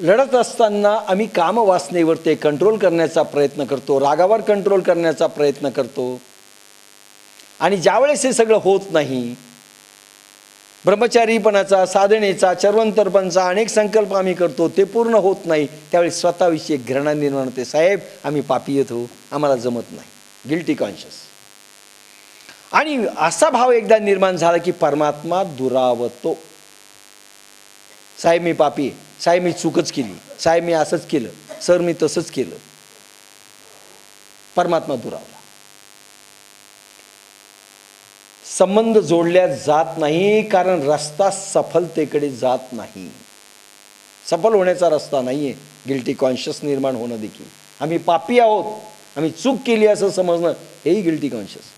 लढत असताना आम्ही कामवासनेवर ते कंट्रोल करण्याचा प्रयत्न करतो, रागावर कंट्रोल करण्याचा प्रयत्न करतो. आणि ज्यावेळेस हे सगळं होत नाही, ब्रह्मचारीपणाचा, साधनेचा, चरवंतरपणाचा अनेक संकल्प आम्ही करतो, ते पूर्ण होत नाही, त्यावेळी स्वतःविषयी घृणा निर्माण होते. साहेब आम्ही पापी येतो, आम्हाला जमत नाही, गिल्टी कॉन्शियस. आणि असा भाव एकदा निर्माण झाला की परमात्मा दुरावतो. साहेब मी पापी आहे, साहेब मी चूकच केली, साहेब मी असंच केलं, सर मी तसंच केलं. परमात्मा दुरावला. संबंध जोडल्या जात नाही, कारण रस्ता सफलतेकडे जात नाही. सफल होण्याचा रस्ता नाही आहे. गिल्टी कॉन्शियस निर्माण होणं देखील, आम्ही पापी आहोत, आम्ही चूक केली असं समजणं, हेही गिल्टी कॉन्शियस.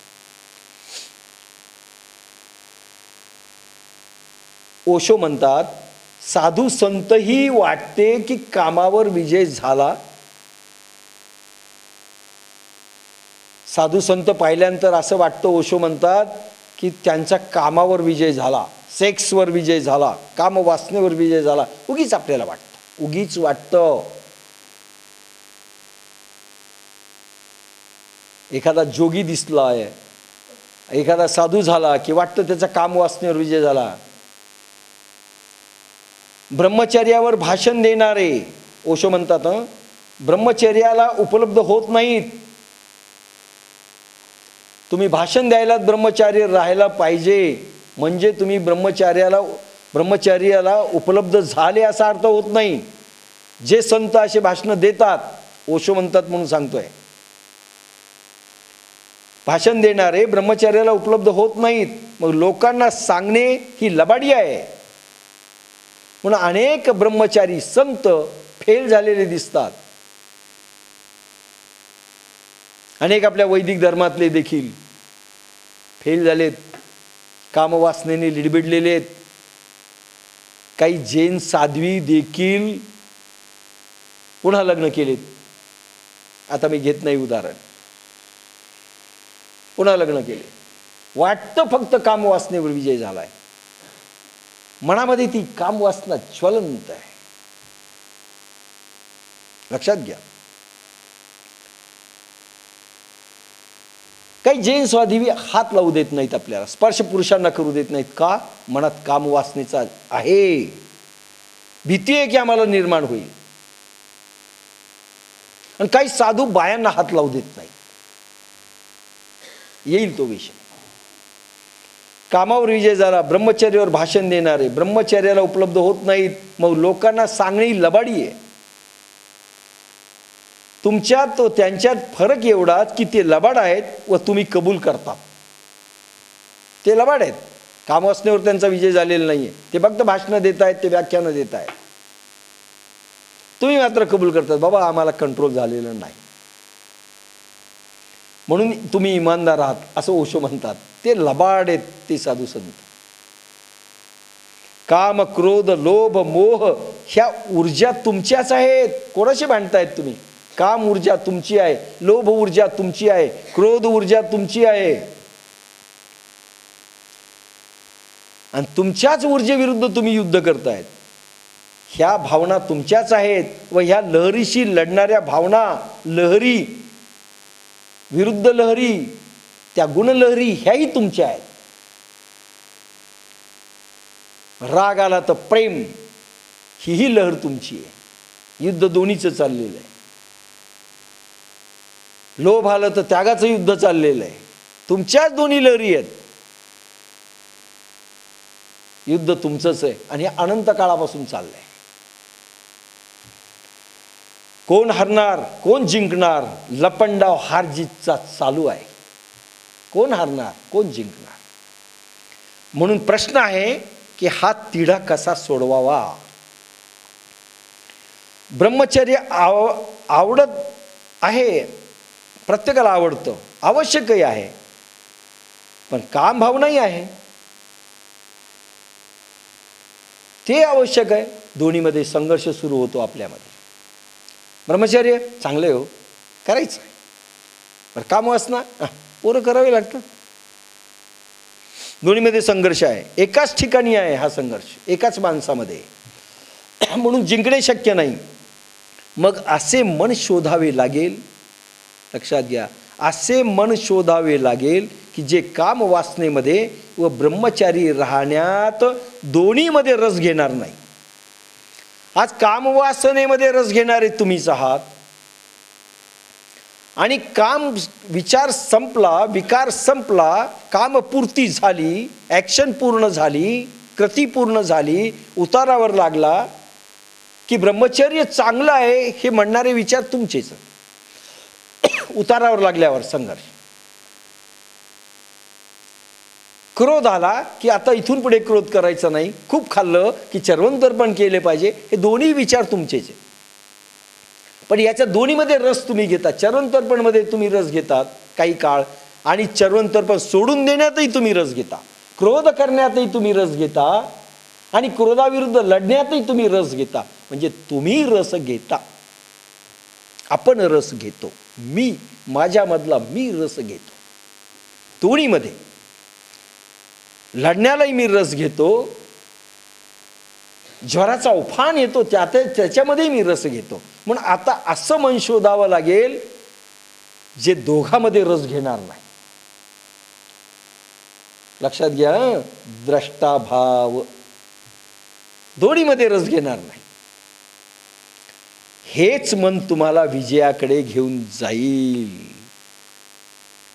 ओशो म्हणतात, साधू संतही वाटते की कामावर विजय झाला. साधू संत पाहिल्यानंतर असं वाटतं, ओशो म्हणतात की त्यांचा कामावर विजय झाला, सेक्सवर विजय झाला, कामवासनेवर विजय झाला. उगीच आपल्याला वाटतं, उगीच वाटतं. एखादा जोगी दिसला आहे, एखादा साधू झाला की वाटतं त्याचा कामवासनेवर विजय झाला. ब्रह्मचर्यावर भाषण देणारे ओशो म्हणतात, ब्रह्मचर्याला उपलब्ध होत नाहीत. तुम्ही भाषण द्यायला ब्रह्मचार्य राहायला पाहिजे, म्हणजे तुम्ही ब्रह्मचर्याला उपलब्ध झाले असा अर्थ होत नाही. जे संत असे भाषण देतात, ओशो म्हणतात म्हणून सांगतोय, भाषण देणारे ब्रह्मचर्याला उपलब्ध होत नाहीत. मग लोकांना सांगणे ही लबाडी आहे. म्हणून अनेक ब्रह्मचारी संत फेल झालेले दिसतात. अनेक आपल्या वैदिक धर्मातले देखील फेल झालेत, कामवासनेने लिडबिडलेले आहेत. काही जैन साध्वी देखील पुन्हा लग्न केलेत. आता मी घेत नाही उदाहरण, पुन्हा लग्न केले. वाटतं फक्त कामवासनेवर विजय झालाय, मनामध्ये ती कामवासना ज्वलंत आहे. लक्षात घ्या. काही जैन स्वाधिवी हात लावू देत नाहीत आपल्याला, स्पर्श पुरुषांना करू देत नाहीत. का? मनात कामवासनेचा आहे, भीती आहे की आम्हाला निर्माण होईल. आणि काही साधू बायांना हात लावू देत नाहीत. येईल तो विषय. कामावर विजय झाला, ब्रह्मचर्यावर भाषण देणारे ब्रह्मचर्याला उपलब्ध होत नाहीत. मग लोकांना सांगणे ही लबाडी आहे. तुमच्यात व त्यांच्यात फरक एवढाच की ते लबाड आहेत व तुम्ही कबूल करतात. ते लबाड आहेत, कामवासनेवर त्यांचा विजय झालेला नाहीये. ते फक्त भाषणं देत आहेत, ते व्याख्यानं देत आहेत. तुम्ही मात्र कबूल करतात, बाबा आम्हाला कंट्रोल झालेलं नाही, म्हणून तुम्ही इमानदार आहात, असं ओशो म्हणतात. ते लबाड आहेत ते साधू संत. काम, क्रोध, लोभ, मोह ह्या ऊर्जा तुमच्याच आहेत. कोणाशी भांडतायत तुम्ही? काम ऊर्जा तुमची आहे, लोभ ऊर्जा तुमची आहे, क्रोध ऊर्जा तुमची आहे. आणि तुमच्याच ऊर्जेविरुद्ध तुम्ही युद्ध करतायत. ह्या भावना तुमच्याच आहेत व ह्या लहरीशी लढणाऱ्या भावना, लहरी विरुद्ध लहरी, त्या गुणलहरी ह्याही तुमच्या आहेत. राग आला तर प्रेम, ही लहर तुमची आहे. युद्ध दोन्हीचं चाललेलं आहे. लोभ आलं तर त्यागाचं युद्ध चाललेलं आहे. तुमच्याच दोन्ही लहरी आहेत. युद्ध तुमचंच आहे आणि अनंत काळापासून चाललंय. कोण हरणार, कोण जिंकणार, लपंडाव हार जीतचा चालू आहे. कोण हरणार, कोण जिंकणार? म्हणून प्रश्न आहे की हा तिढा कसा सोडवावा. ब्रह्मचर्य आवडत आहे, प्रत्येकाला आवडतं, आवश्यकही आहे, पण काम भावनाही आहे, ते आवश्यक आहे. दोन्हीमध्ये संघर्ष सुरू होतो आपल्यामध्ये. ब्रह्मचर्य चांगले हो, करायचं आहे, पण काम वासना पोरं करावे लागतं. दोन्हीमध्ये संघर्ष आहे. एकाच ठिकाणी आहे हा संघर्ष, एकाच माणसामध्ये. म्हणून जिंकणे शक्य नाही. मग असे मन शोधावे लागेल, लक्षात घ्या, असे मन शोधावे लागेल की जे काम वासनेमध्ये व ब्रह्मचारी राहण्यात दोन्हीमध्ये रस घेणार नाही. आज कामवासनेमध्ये रस घेणारे तुम्हीच आहात आणि काम विचार संपला, विकार संपला, कामपूर्ती झाली, ॲक्शन पूर्ण झाली, कृती पूर्ण झाली, उतारावर लागला की ब्रह्मचर्य चांगलं आहे हे म्हणणारे विचार तुमचेच. उतारावर लागल्यावर संघर्ष, क्रोध आला की आता इथून पुढे क्रोध करायचा नाही, खूप खाल्लं की चर्वणतर्पण केले पाहिजे, हे दोन्ही विचार तुमचेच. पण याच्या दोन्हीमध्ये रस तुम्ही घेता. चर्वणतर्पणमध्ये तुम्ही रस घेतात काही काळ आणि चर्वणतर्पण सोडून देण्यातही तुम्ही रस घेता, क्रोध करण्यातही तुम्ही रस घेता आणि क्रोधाविरुद्ध लढण्यातही तुम्ही रस घेता. म्हणजे तुम्ही रस घेता, आपण रस घेतो, मी माझ्यामधला मी रस घेतो. दोन्हीमध्ये लढण्यालाही मी रस घेतो, ज्वराचा उफान येतो त्याच्यामध्ये मी रस घेतो. म्हणून आता असं मन शोधावं लागेल जे दोघांमध्ये रस घेणार नाही. लक्षात घ्या, द्रष्टाभाव, दोन्हीमध्ये रस घेणार नाही. हेच मन तुम्हाला विजयाकडे घेऊन जाईल,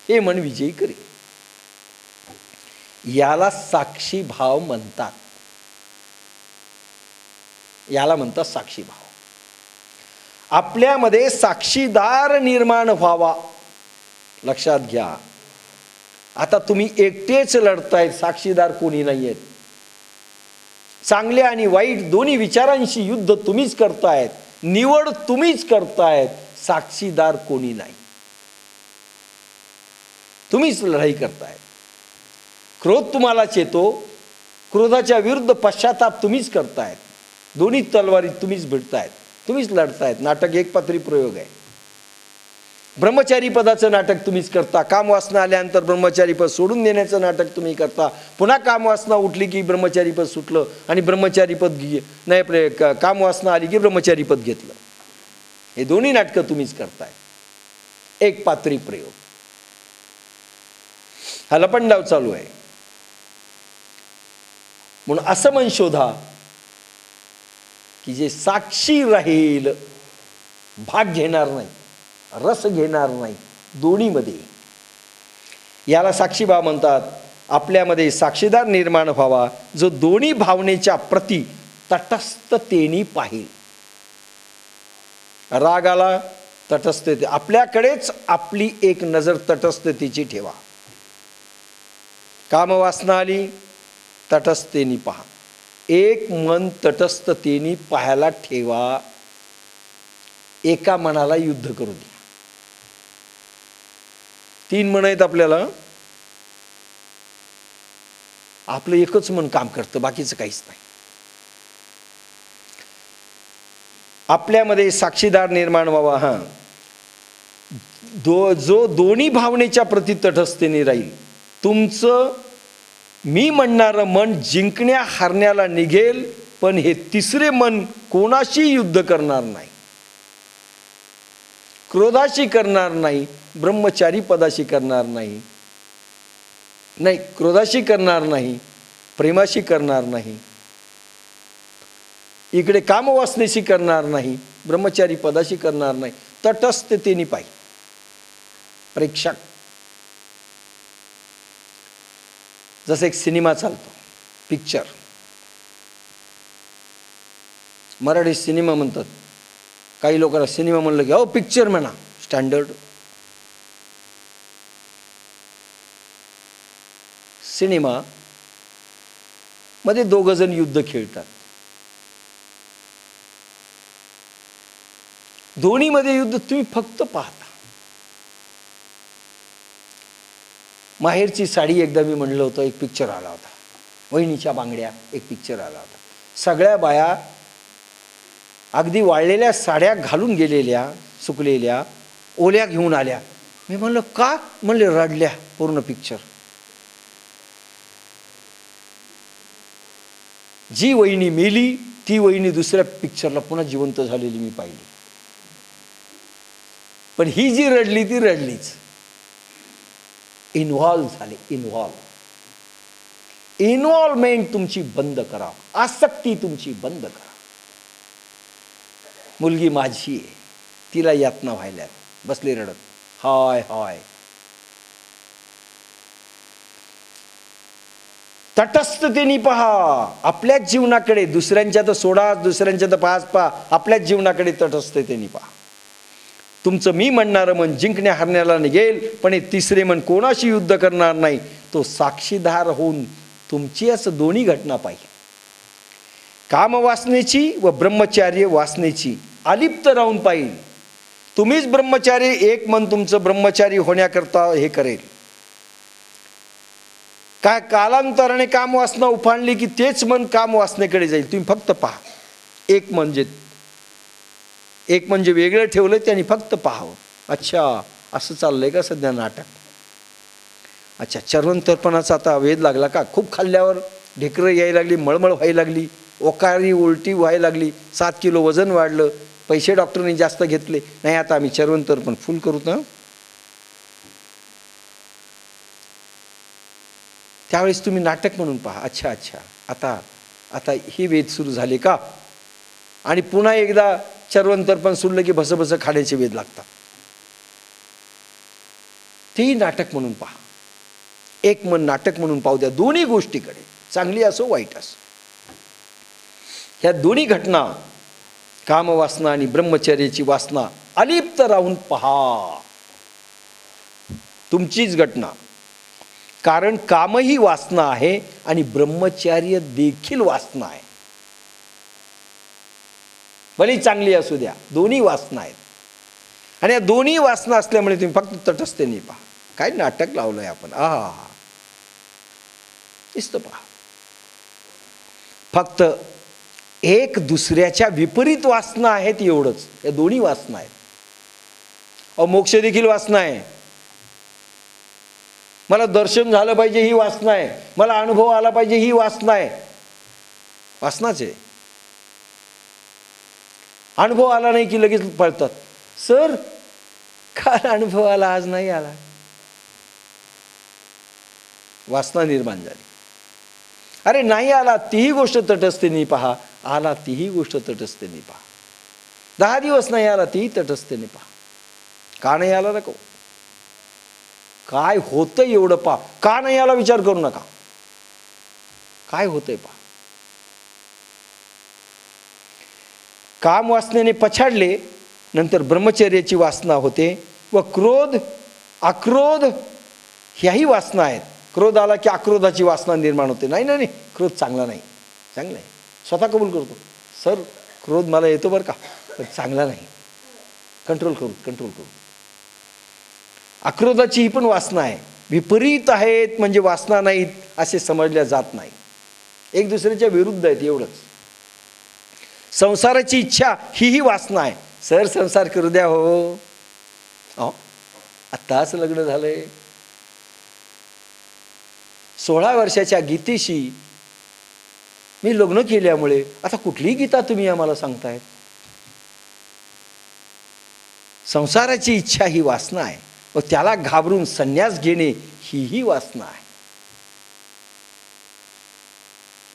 हे मन विजयी करेल. याला साक्षी भाव म्हणतात, याला म्हणतात साक्षी भाव. आपल्यामध्ये साक्षीदार निर्माण व्हावा. लक्षात घ्या, आता तुम्ही एकटेच लढतायत, साक्षीदार कोणी नाही आहेत. चांगले आणि वाईट दोन्ही विचारांशी युद्ध तुम्हीच करतायत, निवड तुम्हीच करतायत, साक्षीदार कोणी नाही. तुम्हीच लढाई करतायत. क्रोध तुम्हालाच येतो, क्रोधाच्या विरुद्ध पश्चाताप तुम्हीच करतायत, दोन्ही तलवारीत तुम्हीच भिडतायत, तुम्हीच लढतायत. नाटक एक पात्री प्रयोग आहे. ब्रह्मचारी पदाचं नाटक तुम्हीच करता, कामवासना आल्यानंतर ब्रह्मचारी पद सोडून देण्याचं नाटक तुम्ही करता, पुन्हा कामवासना उठली की ब्रह्मचारी पद सुटलं आणि ब्रह्मचारी पद नाही, कामवासना आली की ब्रह्मचारी पद घेतलं. हे दोन्ही नाटकं तुम्हीच करताय. एक पात्री प्रयोग, हा लपंडाव चालू आहे. म्हणून असं मन शोधा की जे साक्षी राहील, भाग घेणार नाही, रस घेणार नाही, दोन्हीमध्ये. याला साक्षीभाव म्हणतात. आपल्यामध्ये साक्षीदार निर्माण व्हावा जो दोन्ही भावनेच्या प्रती तटस्थतेने पाहिल. रागाला तटस्थते, आपल्याकडेच आपली एक नजर तटस्थतेची ठेवा. कामवासना आली, तटस्थतेने पहा. एक मन तटस्थतेने पाहायला ठेवा. एका मनाला युद्ध करू द्या. 3 मन आहेत आपल्याला, आपलं एकच मन काम करतं, बाकीचं काहीच नाही. आपल्यामध्ये साक्षीदार निर्माण व्हावा. जो दोन्ही भावनेच्या प्रति तटस्थतेने राहील. तुमचं मी म्हणणारं मन जिंकण्या हारण्याला निघेल, पण हे तिसरे मन कोणाशी युद्ध करणार नाही, क्रोधाशी करणार नाही, ब्रह्मचारी पदाशी करणार नाही, नाही क्रोधाशी करणार नाही, प्रेमाशी करणार नाही, इकडे कामवासनेशी करणार नाही, ब्रह्मचारी पदाशी करणार नाही. तटस्थतेने पाहिजे. प्रेक्षक, जसं एक सिनेमा चालतो, पिक्चर, मराठी सिनेमा म्हणतात. काही लोकांना सिनेमा म्हणलं की अहो पिक्चर म्हणा, स्टँडर्ड. सिनेमा मध्ये 2 जण युद्ध खेळतात. दोन्हीमध्ये युद्ध तुम्ही फक्त पाहता. माहेरची साडी एकदा मी म्हणलं होतं, एक पिक्चर आला होता. वहिनीच्या बांगड्या एक पिक्चर आला होता. सगळ्या बाया अगदी वाळलेल्या साड्या घालून गेलेल्या, सुकलेल्या, ओल्या घेऊन आल्या. मी म्हणलं का? म्हणले रडल्या पूर्ण पिक्चर. जी वहिनी मेली ती वहिनी दुसऱ्या पिक्चरला पुन्हा जिवंत झालेली मी पाहिली. पण ही जी रडली ती रडलीच. इन्व्हॉल्व झाले. इन्व्हॉल्वमेंट तुमची बंद करा, आसक्ती तुमची बंद करा. मुलगी माझी आहे, तिला यातना व्हायला, बसली रडत, हाय हाय. तटस्थतेने पहा आपल्याच जीवनाकडे. दुसऱ्यांच्या तर सोडा, दुसऱ्यांच्या तर पहा, आपल्याच जीवनाकडे तटस्थतेने पहा. तुमचं मी म्हणणारं मन जिंकण्या हरण्याला निघेल, पण हे तिसरे मन कोणाशी युद्ध करणार नाही. तो साक्षीदार होऊन तुमची असं दोन्ही घटना पाहिजे. कामवासनेची व ब्रह्मचार्य वासनेची अलिप्त राहून पाहिजे. तुम्हीच ब्रह्मचारी, एक मन तुमचं ब्रह्मचारी होण्याकरता हे करेल. काय कालांतराने कामवासना उफाणली की तेच मन कामवासनेकडे जाईल. तुम्ही फक्त पहा. एक म्हणजे वेगळं ठेवलं त्यांनी फक्त पाहावं. अच्छा असं चाललंय का सध्या नाटक. अच्छा चर्वणतर्पणाचा आता वेध लागला का. खूप खाल्ल्यावर ढेकरं यायला लागली, मळमळ व्हायला लागली, ओकारी उलटी व्हायला लागली, 7 किलो वजन वाढलं, पैसे डॉक्टरने जास्त घेतले. नाही आता आम्ही चर्वणतर्पण फुल करू ना. त्यावेळेस तुम्ही नाटक म्हणून पहा. अच्छा आता ही वेध सुरू झाले का. आणि पुन्हा एकदा चर्वणतर्पण सुरलं की भसभस खाण्याचे वेध लागतात. तेही नाटक म्हणून पहा. एक मन नाटक म्हणून पाहू द्या दोन्ही गोष्टीकडे, चांगली असो वाईट असो. ह्या दोन्ही घटना, कामवासना आणि ब्रह्मचर्याची वासना, अलिप्त राहून पहा. तुमचीच घटना. कारण कामही वासना आहे आणि ब्रह्मचर्य देखील वासना आहे. भली चांगली असू द्या, दोन्ही वासना आहेत. आणि या दोन्ही वासना असल्यामुळे तुम्ही फक्त तटस्थतेने पहा. काय नाटक लावलंय आपण. नुसतं पहा. फक्त एक दुसऱ्याच्या विपरीत वासना आहेत एवढंच. या दोन्ही वासना आहेत. मोक्ष देखील वासना आहे. मला दर्शन झालं पाहिजे ही वासना आहे. मला अनुभव आला पाहिजे ही वासना आहे. वासनाच आहे. अनुभव आला नाही की लगेच पळतात. सर काल अनुभव आला, आज नाही आला. वासना निर्माण झाली. अरे नाही आला तीही गोष्ट तटस्थतेने पहा, आला तीही गोष्ट तटस्थतेने पहा. 10 दिवस नाही आला तीही तटस्थतेने पहा. का नाही आला नको, काय होतंय एवढं पहा. का नाही आला विचार करू नका, काय होतंय पहा. काम वासनेने पछाडले, नंतर ब्रह्मचर्याची वासना होते. व क्रोध आक्रोध ह्याही वासना आहेत. क्रोध आला की आक्रोधाची वासना निर्माण होते. नाही क्रोध चांगला नाही. चांगला आहे, स्वतः कबूल करतो. सर क्रोध मला येतो बरं का, पण चांगला नाही. कंट्रोल करू. आक्रोधाची ही पण वासना आहे. विपरीत आहेत म्हणजे वासना नाहीत असे समजल्या जात नाही. एक दुसऱ्याच्या विरुद्ध आहेत एवढंच. संसाराची इच्छा ही वासना आहे. सर संसार करू द्या हो. आत्ताच लग्न झालंय. 16 वर्षाच्या गीतेशी मी लग्न केल्यामुळे आता कुठली गीता तुम्ही आम्हाला सांगताय. संसाराची इच्छा ही वासना आहे व त्याला घाबरून संन्यास घेणे ही वासना आहे.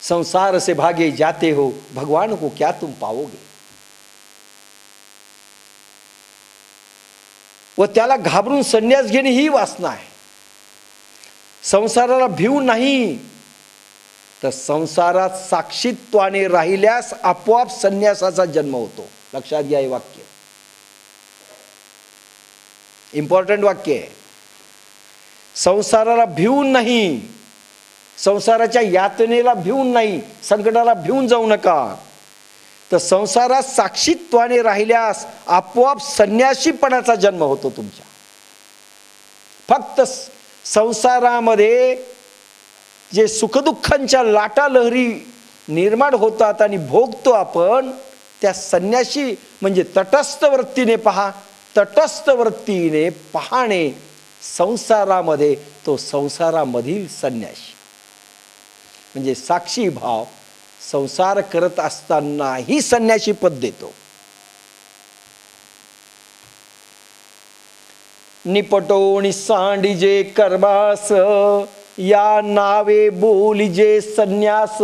संसार से भागे जाते हो, भगवान को क्या तुम पाओगे. व त्याला घाबरून संन्यास घेणे ही वासना आहे. संसाराला भिवून नाही, तर संसारात साक्षीत्वाने राहिल्यास आपोआप संन्यासाचा जन्म होतो. लक्षात घ्या हे वाक्य, इम्पॉर्टंट वाक्य आहे. संसाराला भिवून नाही, संसाराच्या यातनेला भिवून नाही, संकटाला भिवून जाऊ नका. तर संसारात साक्षीत्वाने राहिल्यास आपोआप संन्यासीपणाचा जन्म होतो तुमच्या. फक्त संसारामध्ये जे सुखदुःखांच्या लाटा लहरी निर्माण होतात आणि भोगतो आपण, त्या संन्यासी म्हणजे तटस्थ वृत्तीने पहा. तटस्थ वृत्तीने पाहणे संसारामध्ये, तो संसारामधील संन्यासी म्हणजे साक्षी भाव संसार करत असतानाही संन्याशी पद देतो. निपटोणी सांडिजे कर्मास, या नावे बोलिजे संन्यास.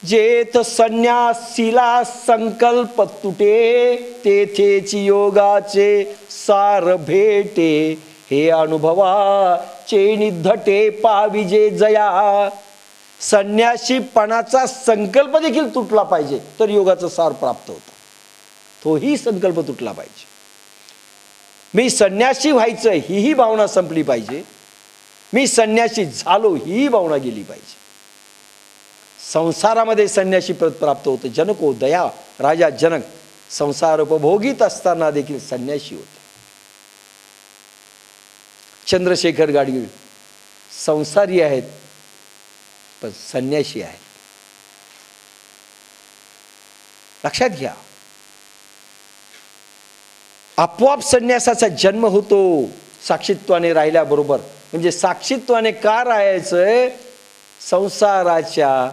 जेथ संन्यासीला संकल्प तुटे, तेथेची योगाचे सार भेटे. हे अनुभवा चेनी धटे पाविजे जया. संन्यासीपणाचा संकल्प देखील तुटला पाहिजे तर योगाचं सार प्राप्त होतं. तोही संकल्प तुटला पाहिजे. मी संन्यासी व्हायचं ही भावना संपली पाहिजे. मी संन्यासी झालो ही भावना गेली पाहिजे. संसारामध्ये संन्यासी पद प्राप्त होतं. जनको दया राजा जनक संसार उपभोगीत असताना देखील संन्यासी होते. चंद्रशेखर गाडगीळ संसारी आहेत पण संन्यासी आहेत. लक्षात घ्या. आपोआप संन्यासाचा जन्म होतो साक्षीत्वाने राहिल्याबरोबर. म्हणजे साक्षीत्वाने का राहायचंय? संसाराच्या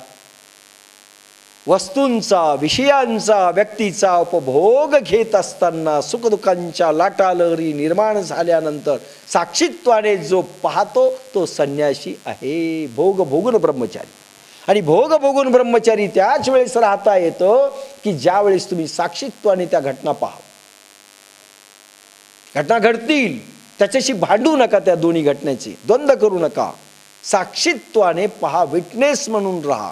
वस्तूंचा विषयांचा व्यक्तीचा उपभोग घेत असताना सुखदुःखांच्या लाटालहरी निर्माण झाल्यानंतर साक्षीत्वाने जो पाहतो तो संन्यासी आहे. भोग भोगून ब्रह्मचारी. आणि भोग भोगून ब्रह्मचारी त्याच वेळेस राहता येतो की ज्या वेळेस तुम्ही साक्षीत्वाने त्या घटना पाहा. घटना घडतील त्याच्याशी भांडू नका. त्या दोन्ही घटनेची द्वंद्व करू नका. साक्षीत्वाने पहा. विटनेस म्हणून राहा.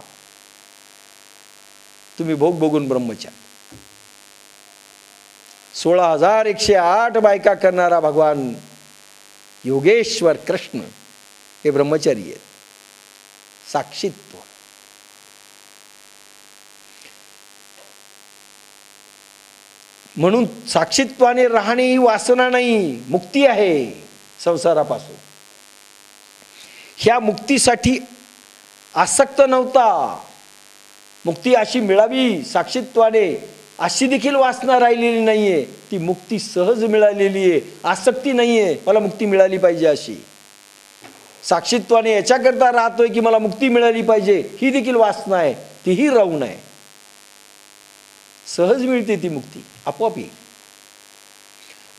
तुम्ही भोग भोगून ब्रह्मचारी. 16,108 बायका करणारा भगवान योगेश्वर कृष्ण हे ब्रह्मचारी आहेत. साक्षीत्व. म्हणून साक्षीत्वाने राहणे ही वासना नाही, मुक्ती आहे संसारापासून. ह्या मुक्तीसाठी आसक्त नव्हता. मुक्ती अशी मिळावी साक्षीत्वाने अशी देखील वासना राहिलेली नाहीये. ती मुक्ती सहज मिळालेली आहे. आसक्ती नाहीये मला मुक्ती मिळाली पाहिजे अशी. साक्षीत्वाने याच्याकरता राहतोय की मला मुक्ती मिळाली पाहिजे ही देखील वासना आहे. तीही राहू नये. सहज मिळते ती मुक्ती आपोआप.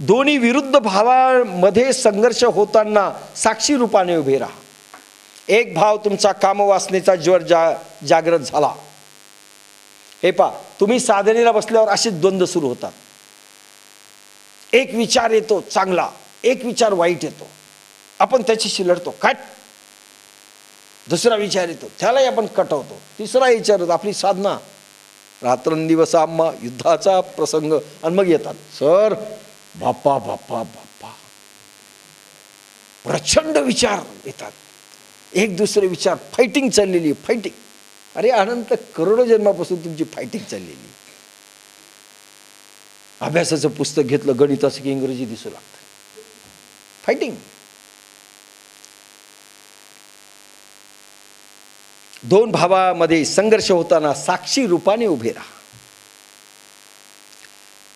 दोन्ही विरुद्ध भावामध्ये संघर्ष होताना साक्षी रूपाने उभे राहा. एक भाव तुमचा कामवासनेचा ज्वर जागृत झाला. हे पा तुम्ही साधनेला बसल्यावर असेच द्वंद्व सुरू होतात. एक विचार येतो चांगला, एक विचार वाईट येतो, आपण त्याच्याशी लढतो कट. दुसरा विचार येतो त्यालाही आपण कटवतो. तिसरा विचार येतो आपली साधना रात्रंदिवस आम्हा युद्धाचा प्रसंग. आणि मग येतात सर बाप्पा बाप्पा बाप्पा प्रचंड विचार येतात. एक दुसरे विचार फायटिंग चाललेली फायटिंग. अरे अनंत करोडो जन्मापासून तुमची फायटिंग चाललेली. अभ्यासाचं पुस्तक घेतलं गणिताचं की इंग्रजी दिसू लागतं. फायटिंग. दोन भावामध्ये संघर्ष होताना साक्षी रूपाने उभे राहा.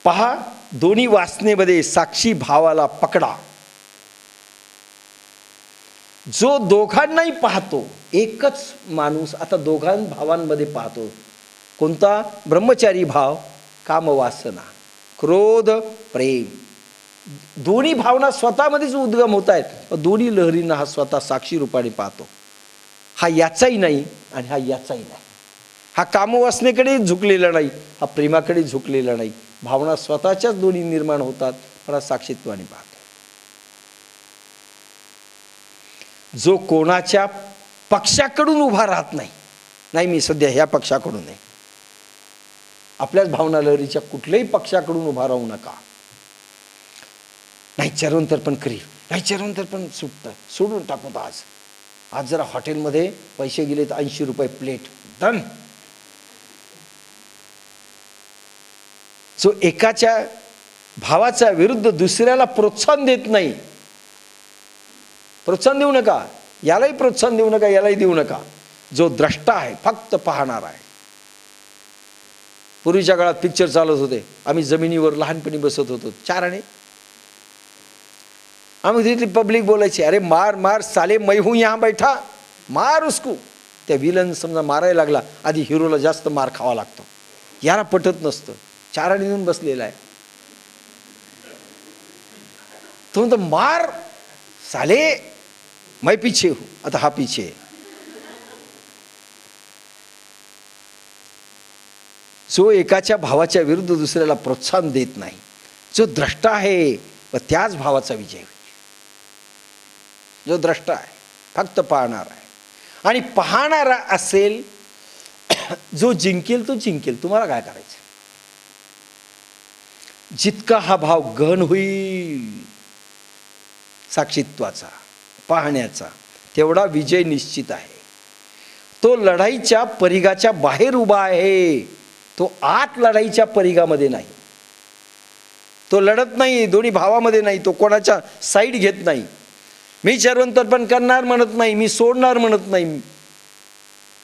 पहा दोन्ही वासनेमध्ये साक्षी भावाला पकडा. जो दोघांनाही पाहतो एकच माणूस आता दोघां भावांमध्ये पाहतो. कोणता? ब्रह्मचारी भाव, कामवासना, क्रोध, प्रेम. दोन्ही भावना स्वतःमध्येच उद्गम होत आहेत. दोन्ही लहरींना हा स्वतः साक्षी रूपाने पाहतो. हा याचाही नाही आणि हा याचाही नाही. हा कामवासनेकडे झुकलेला नाही, हा प्रेमाकडे झुकलेला नाही. भावना स्वतःच्याच दोन्ही निर्माण होतात पण हा साक्षीत्वाने पाहतो. जो कोणाच्या पक्षाकडून उभा राहत नाही, नाही मी सध्या ह्या पक्षाकडून आहे. आपल्याच भावना लहरीच्या कुठल्याही पक्षाकडून उभा राहू नका. नाही चरवंतर पण करील, नाही चरवंतर पण सुटतं, सोडून टाकू. आज जरा हॉटेलमध्ये पैसे गेले तर 80 रुपये प्लेट डन. जो एकाच्या भावाच्या विरुद्ध दुसऱ्याला प्रोत्साहन देत नाही, प्रोत्साहन देऊ नका. यालाही प्रोत्साहन देऊ नका, यालाही देऊ नका. जो द्रष्टा आहे फक्त पाहणार आहे. पूर्वीच्या काळात पिक्चर चालत होते. आम्ही जमिनीवर लहानपणी बसत होतो 4 आणे. आम्ही तिथली पब्लिक बोलायची अरे मार मार साले मैं हूं यहाँ बैठा मार उसको. त्या विलन समजा मारायला लागला, आधी हिरोला जास्त मार खावा लागतो. याला पटत नसतं, चाराने येऊन बसलेला आहे. तो म्हणतो मार साले, मैं पीछे हूं, आता हा पीछे आहे. जो एकाच्या भावाच्या विरुद्ध दुसऱ्याला प्रोत्साहन देत नाही, जो द्रष्टा आहे व त्याच भावाचा विजय होईल. जो द्रष्टा आहे, फक्त पाहणार आहे, आणि पाहणारा असेल जो जिंकेल तो जिंकेल. तुम्हाला काय करायचं? जितका हा भाव गहन होईल साक्षीत्वाचा, पाहण्याचा, तेवढा विजय निश्चित आहे. तो लढाईच्या परिघाच्या बाहेर उभा आहे, तो आत लढाईच्या परिघामध्ये नाही. तो लढत नाही दोन्ही भावामध्ये नाही, तो कोणाच्या साईड घेत नाही. मी चर्वंतर्पण करणार म्हणत नाही, मी सोडणार म्हणत नाही,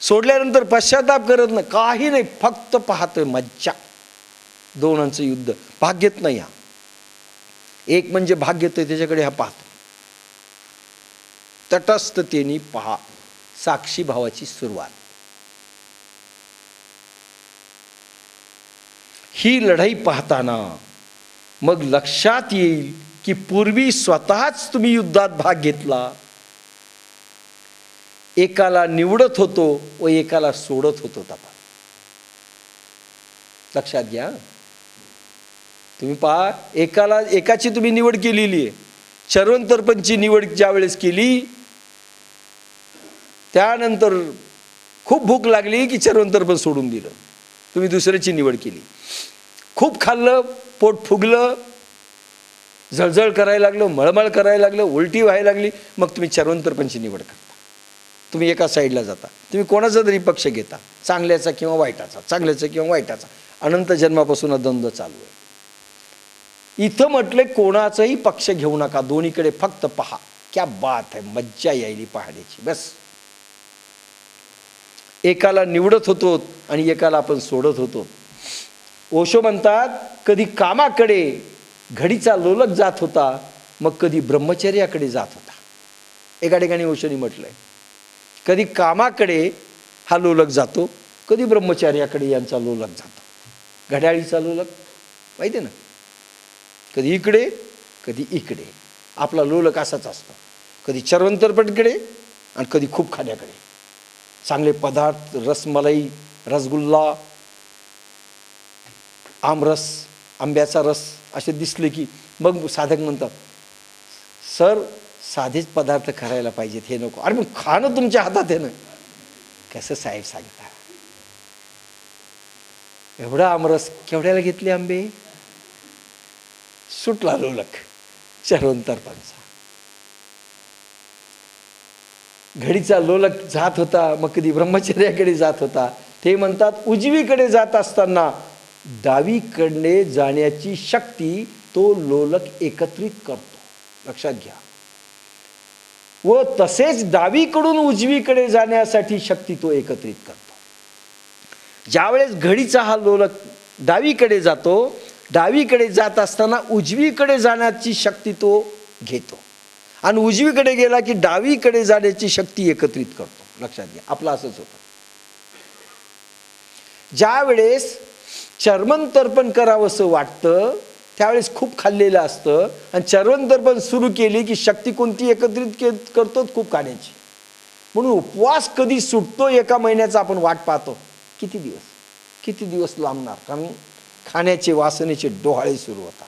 सोडल्यानंतर पश्चाताप करत नाही, काही नाही, फक्त पाहतोय मज्जा. दोनांचं युद्ध, भाग घेत नाही. हा एक म्हणजे भाग घेतोय, त्याच्याकडे हा पाहतो. तटस्थतेने पहा, साक्षी भावाची सुरुवात. ही लढाई पाहताना मग लक्षात येईल की पूर्वी स्वतःच तुम्ही युद्धात भाग घेतला, एकाला निवडत होतो व एकाला सोडत होतो. तपा लक्षात घ्या. तुम्ही पहा, एकाची तुम्ही निवड केलेली आहे. चर्वंतर्पणची निवड ज्या वेळेस केली, त्यानंतर खूप भूक लागली की चर्वंतर्पण सोडून दिलं. तुम्ही दुसऱ्याची निवड केली. खूप खाल्लं, पोट फुगलं, जळजळ करायला लागलं, मळमळ करायला लागलं, उलटी व्हायला लागली, मग तुम्ही चर्वंतर्पणची निवड करता. तुम्ही एका साईडला जाता. तुम्ही कोणाचा तरी पक्ष घेता, चांगल्याचा किंवा वाईटाचा, चांगल्याचा किंवा वाईटाचा. अनंत जन्मापासून हा द्वंद्व चालू आहे. इथं म्हटले कोणाचाही पक्ष घेऊ नका, दोन्हीकडे फक्त पहा. क्या बात आहे, मज्जा यायली पाहण्याची. बस एकाला निवडत होतो आणि एकाला आपण सोडत होतो. ओशो म्हणतात, कधी कामाकडे घडीचा लोलक जात होता, मग कधी ब्रह्मचर्याकडे जात होता. एका ठिकाणी ओशोनी म्हटलंय, कधी कामाकडे हा लोलक जातो, कधी ब्रह्मचर्याकडे यांचा लोलक जातो. घड्याळीचा लोलक माहिती आहे ना, कधी इकडे कधी इकडे. आपला लोलक असाच असतो, कधी चर्वंतर्पणकडे आणि कधी खूप खाण्याकडे. चांगले पदार्थ, रसमलाई, रसगुल्ला, आमरस, आंब्याचा रस असे दिसले की मग साधक म्हणतात, सर साधेच पदार्थ करायला पाहिजेत, हे नको. अरे मग खाणं तुमच्या हातात आहे ना. कसं साहेब सांगता, एवढा आमरस केवढ्याला घेतले आंबे? सुटला लोलक चर्वंतर्पणचा. घडीचा लोलक जात होता, मग कधी ब्रह्मचर्याकडे जात होता. ते म्हणतात, उजवीकडे जात असताना डावीकडे जाण्याची शक्ती तो लोलक एकत्रित करतो. लक्षात घ्या. व तसेच डावीकडून उजवीकडे जाण्यासाठी शक्ती तो एकत्रित करतो. ज्यावेळेस घडीचा हा लोलक डावीकडे जातो, डावीकडे जात असताना उजवीकडे जाण्याची शक्ती तो घेतो, आणि उजवीकडे गेला की डावीकडे जाण्याची शक्ती एकत्रित करतो. लक्षात घ्या, आपलं असंच होतं. ज्या वेळेस चर्वंतर्पण करावंसं वाटतं त्यावेळेस खूप खाल्लेलं असतं, आणि चर्वंतर्पण सुरू केली की शक्ती कोणती एकत्रित करतो? खूप खाण्याची. म्हणून उपवास कधी सुटतो एका महिन्याचा आपण वाट पाहतो. किती दिवस लांबणार, कारण खाण्याचे वासनेचे डोहाळे सुरू होतात.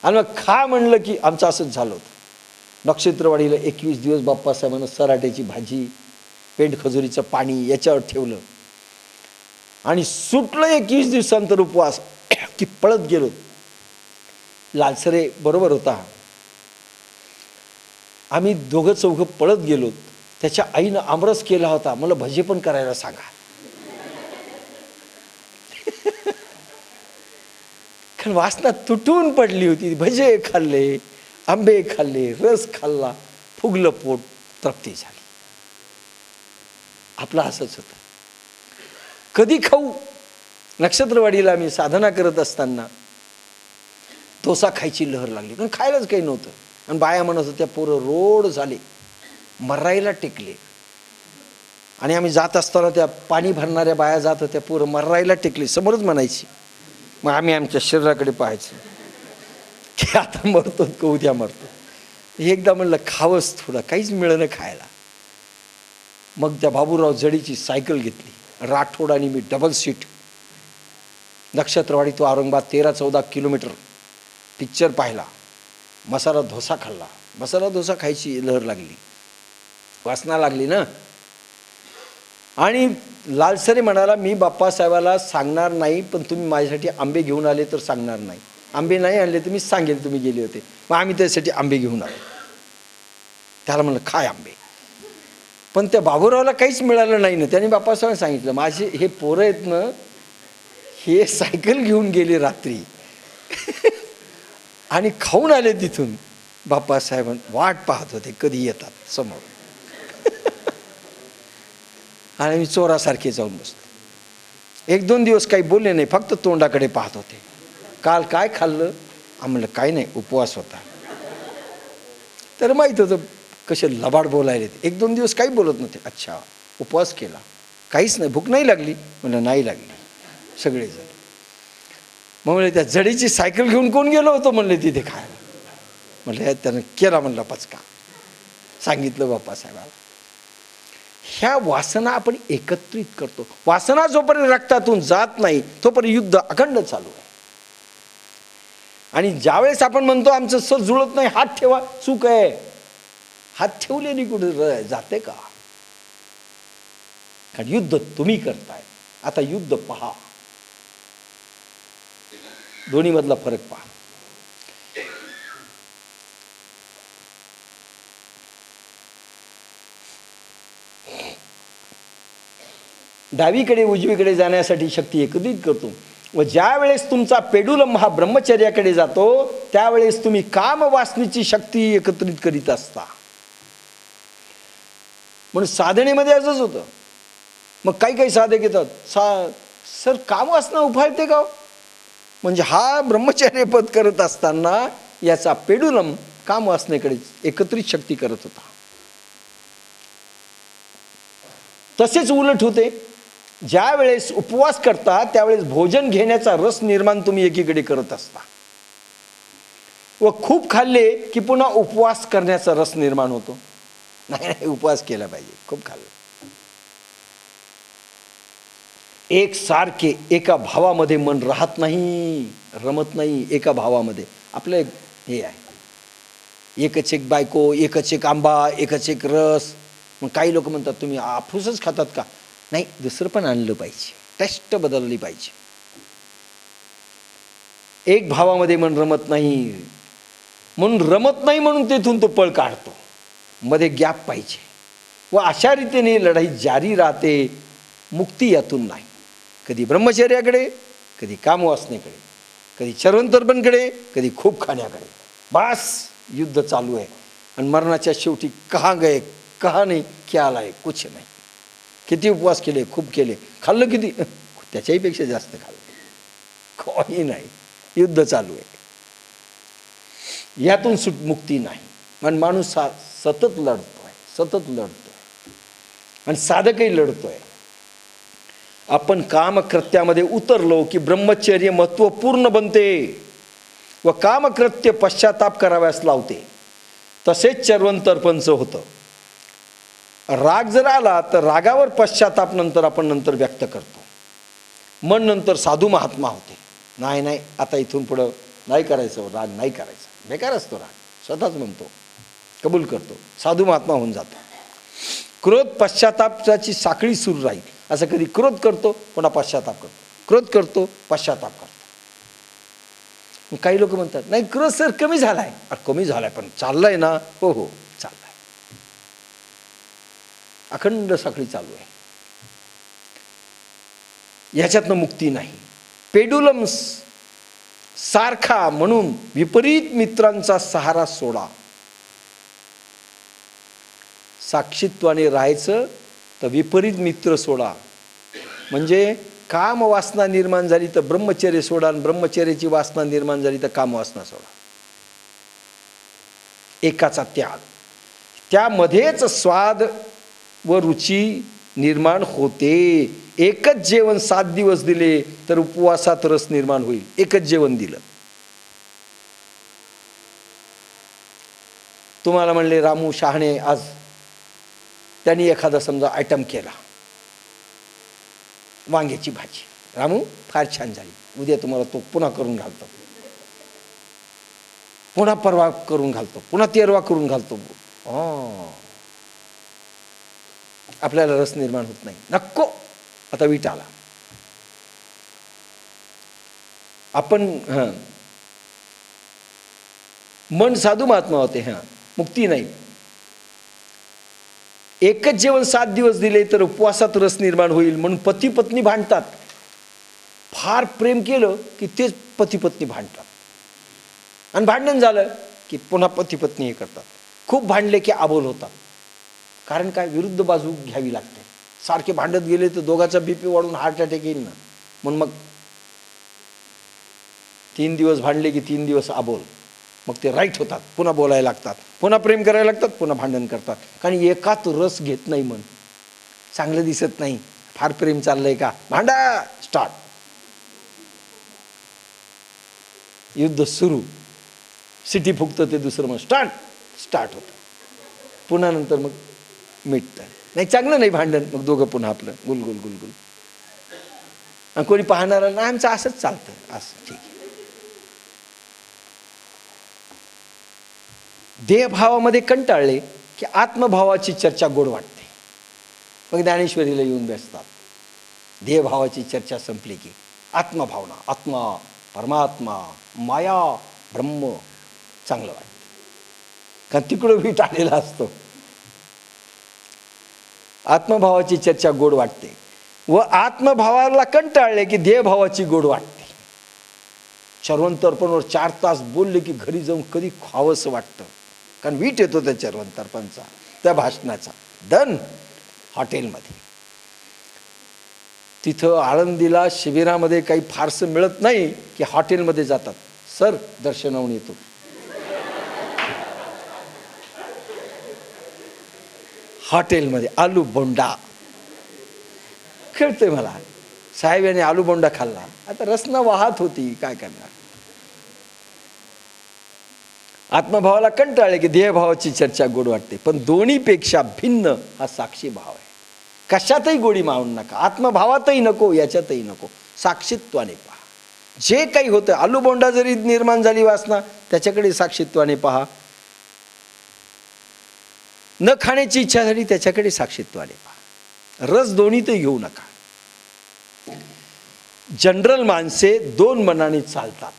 आणि मग खा म्हणलं की आमचं असंच झालं होतं. नक्षत्रवाडीला 21 दिवस बाप्पासाहेबांना सराट्याची भाजी, पेंड खजुरीचं पाणी याच्यावर ठेवलं, आणि सुटलं 21 दिवसांतर उपवास की पळत गेलो. लालसरे बरोबर होता, आम्ही दोघं चौघं पळत गेलो. त्याच्या आईनं आमरस केला होता, मला भजे पण करायला सांगा. कारण वासना तुटून पडली होती. भजे खाल्ले, आंबे खाल्ले, रस खाल्ला, फुगलं पोट, तृप्ती झाली. आपलं असंच होतं. कधी खाऊ? नक्षत्रवाडीला आम्ही साधना करत असताना डोसा खायची लहर लागली, पण खायलाच काही नव्हतं. आणि बाया म्हणत होत्या, पोरं रोड झाले, मरायला टेकले. आणि आम्ही जात असताना त्या पाणी भरणाऱ्या बाया जात होत्या, पोरं मरायला टेकली, समोरच म्हणायची. मग आम्ही आमच्या शरीराकडे पाहायचो की आता मरतो का उद्या मरतो. एकदा म्हणलं खावंच थोडं, काहीच मिळेना खायला. मग त्या बाबूराव जडीची सायकल घेतली, राठोड आणि मी डबल सीट, नक्षत्रवाडी तो औरंगाबाद 13-14 किलोमीटर पिक्चर पाहिला, मसाला डोसा खाल्ला. मसाला डोसा खायची लहर लागली, वासना लागली ना. आणि लालसरे म्हणाला, मी बाप्पासाहेबाला सांगणार नाही, पण तुम्ही माझ्यासाठी आंबे घेऊन आले तर सांगणार नाही. आंबे नाही आणले तर मी सांगेल तुम्ही गेले होते. मग आम्ही त्यासाठी आंबे घेऊन आलो. त्याला म्हणलं खाय आंबे. पण त्या बाबूरावला काहीच मिळालं नाही ना. त्याने बाप्पासाहेबांना सांगितलं, माझे हे पोरं आहेत ना, हे सायकल घेऊन गेले रात्री आणि खाऊन आले तिथून. बाप्पासाहेब वाट पाहत होते कधी येतात समोर. आणि मी चोरासारखे जाऊन बसलो. 1-2 दिवस काही बोलले नाही, फक्त तोंडाकडे पाहत होते. काल काय खाल्लं? आम्हाला काही नाही, उपवास होता. तर माहीत होतं कसे लबाड बोलायले. 1-2 दिवस काही बोलत नव्हते. अच्छा, उपवास केला, काहीच नाही, भूक नाही लागली? म्हणलं नाही लागली. सगळेजण मग म्हणले, त्या जडीची सायकल घेऊन कोण गेलो होतो म्हणले तिथे खायला? म्हणलं त्यानं केला म्हणलं पचका. सांगितलं बाप्पासाहेबाला. ह्या वासना आपण एकत्रित करतो. वासना जोपर्यंत रक्तातून जात नाही तोपर्यंत युद्ध अखंड चालू आहे. आणि ज्यावेळेस आपण म्हणतो आमचं सर जुळत नाही, हात ठेवा, चूक आहे. हात ठेवल्याने कुठे जाते का? कारण युद्ध तुम्ही करताय. आता युद्ध पहा, दोन्ही मधला फरक पहा. डावीकडे उजवीकडे जाण्यासाठी शक्ती एकत्रित करतो. व ज्या वेळेस तुमचा पेडुलम हा ब्रह्मचर्याकडे जातो त्यावेळेस तुम्ही काम वासनेची शक्ती एकत्रित करीत असता. म्हणून साधनेमध्ये असंच होतं. मग काही साधक येतात, सर काम वासना उफाळते का? म्हणजे हा ब्रह्मचर्य पद करत असताना याचा पेडुलम काम वासनेकडे एकत्रित शक्ती करत होता. तसेच उलट होते, ज्या वेळेस उपवास करता त्यावेळेस भोजन घेण्याचा रस निर्माण तुम्ही एकीकडे करत असता. व खूप खाल्ले की पुन्हा उपवास करण्याचा रस निर्माण होतो. नाही, उपवास केला पाहिजे, खूप खाल्लं. एक सारखे एका भावामध्ये मन राहत नाही, रमत नाही. एका भावामध्ये आपलं हे आहे, एकच एक बायको, एकच एक आंबा, एकच एक रस. मग काही लोक म्हणतात तुम्ही आफूसच खातात का? नाही, दुसरं पण आणलं पाहिजे, टेस्ट बदलली पाहिजे. एक भावामध्ये मन रमत नाही, म्हणून रमत नाही म्हणून तेथून तो पळ काढतो. मध्ये गॅप पाहिजे व अशा रीतीने लढाई जारी राहते. मुक्ती यातून नाही. कधी ब्रह्मचर्याकडे, कधी कामवासनेकडे, कधी चरवंतर्पणकडे, कधी खूप खाण्याकडे. बस युद्ध चालू आहे. आणि मरणाच्या शेवटी कहाँ गए, कहाँ नाही, क्या लाए, कुछ नाही. किती उपवास केले, खूप केले, खाल्लं किती, त्याच्याही पेक्षा जास्त खाल्लं, काही नाही. युद्ध चालू आहे, यातून मुक्ती नाही. पण माणूस सतत लढतोय, सतत लढतोय आणि साधकही लढतोय. आपण कामकृत्यामध्ये उतरलो की ब्रह्मचर्य महत्त्वपूर्ण बनते व कामकृत्य पश्चाताप कराव्यास लावते. तसेच चरवंतर्पणचं होतं. राग जर आला तर रागावर पश्चाताप नंतर आपण नंतर व्यक्त करतो. मन नंतर साधू महात्मा होते. नाही, आता इथून पुढं नाही करायचं, राग नाही करायचा, बेकार असतो राग, स्वतःच म्हणतो, कबूल करतो, साधू महात्मा होऊन जातो. क्रोध पश्चातापाची साखळी सुरू राहील. असं कधी क्रोध करतो पुन्हा पश्चाताप करतो, क्रोध करतो पश्चाताप करतो. काही लोक म्हणतात नाही क्रोध सर कमी झालाय. कमी झालाय पण चाललाय ना? हो चाललाय, अखंड साखळी चालू आहे. याच्यातनं मुक्ती नाही. पेडुलम सारखा म्हणून विपरीत मित्रांचा सहारा सोडा. साक्षीत्वाने राहायचं तर विपरीत मित्र सोडा. म्हणजे काम वासना निर्माण झाली तर ब्रह्मचर्य सोडा, आणि ब्रह्मचर्याची वासना निर्माण झाली तर काम वासना सोडा. एकाचा त्याग, त्यामध्येच स्वाद व रुची निर्माण होते. एकच जेवण 7 दिवस दिले तर उपवासात रस निर्माण होईल. एकच जेवण दिलं. तुम्हाला म्हणले रामू शहाणे आज त्यांनी एखादा समजा आयटम केला, वांग्याची भाजी, रामू फार छान झाली, उद्या तुम्हाला तो पुन्हा करून घालतो, पुन्हा परवा करून घालतो, पुन्हा तेरवा करून घालतो. आपल्याला रस निर्माण होत नाही. नको, आता वीट आला. आपण मन साधू महात्मा होते, मुक्ती नाही. एकच जेवण 7 दिवस दिले तर उपवासात रस निर्माण होईल म्हणून पती पत्नी भांडतात. फार प्रेम केलं की तेच पती पत्नी भांडतात, आणि भांडण झालं की पुन्हा पती पत्नी हे करतात. खूप भांडले की आबोल होतात. कारण काय, विरुद्ध बाजू घ्यावी लागते. सारखे भांडत गेले तर दोघाचा बीपी वाढून हार्ट अटॅक येईल ना. म्हणून मग 3 दिवस भांडले की 3 दिवस आबोल, मग ते राईट होतात. पुन्हा बोलायला लागतात, पुन्हा प्रेम करायला लागतात, पुन्हा भांडण करतात. कारण एकात रस घेत नाही. मन चांगलं दिसत नाही, फार प्रेम चाललंय का, भांडा, स्टार्ट, युद्ध सुरू. सिटी फुकतं ते दुसरं मग स्टार्ट होतं. पुन्हा नंतर मग मिटतं. नाही, चांगलं नाही भांडण, मग दोघं पुन्हा आपलं गुलगुल गुलगुल. आणि कोणी पाहणारा नाही, आमचं असंच चालतं, असं ठीक आहे. देहभावामध्ये कंटाळले की आत्मभावाची चर्चा गोड वाटते. मग ज्ञानेश्वरीला येऊन बसतात. देहभावाची चर्चा संपली की आत्मभावना, आत्मा, परमात्मा, माया, ब्रह्म चांगलं वाटतं. कारण तिकडं वीट आलेला असतो. आत्मभावाची चर्चा गोड वाटते. व आत्मभावाला कंटाळले की देहभावाची गोड वाटते. चर्वणतर्पणवर 4 तास बोलले की घरी जाऊन कधी खावंसं वाटतं. कारण वीट येतो त्या चर्वणतर्पणचा, त्या भाषणाचा. डन. हॉटेलमध्ये, तिथं आळंदीला शिबिरामध्ये काही फारसं मिळत नाही की हॉटेलमध्ये जातात. सर दर्शनावून येतो. हॉटेलमध्ये आलू बोंडा कळतंय मला. साहेब याने आलू बोंडा खाल्ला, आता रसना वाहत होती, काय करणार. आत्मभावाला कंटाळले की देहभावाची चर्चा गोड वाटते. पण दोन्हीपेक्षा भिन्न हा साक्षी भाव आहे. कशातही गोडी मावू नका, आत्मभावातही नको, याच्यातही नको. साक्षीत्वाने पहा. जे काही होतं, आलू बोंडा जरी निर्माण झाली वासना, त्याच्याकडे साक्षीत्वाने पहा. न खाण्याची इच्छा झाली, त्याच्याकडे साक्षीत्वाने पहा. रस दोन्हीतही घेऊ नका. जनरल माणसे 2 मनाने चालतात.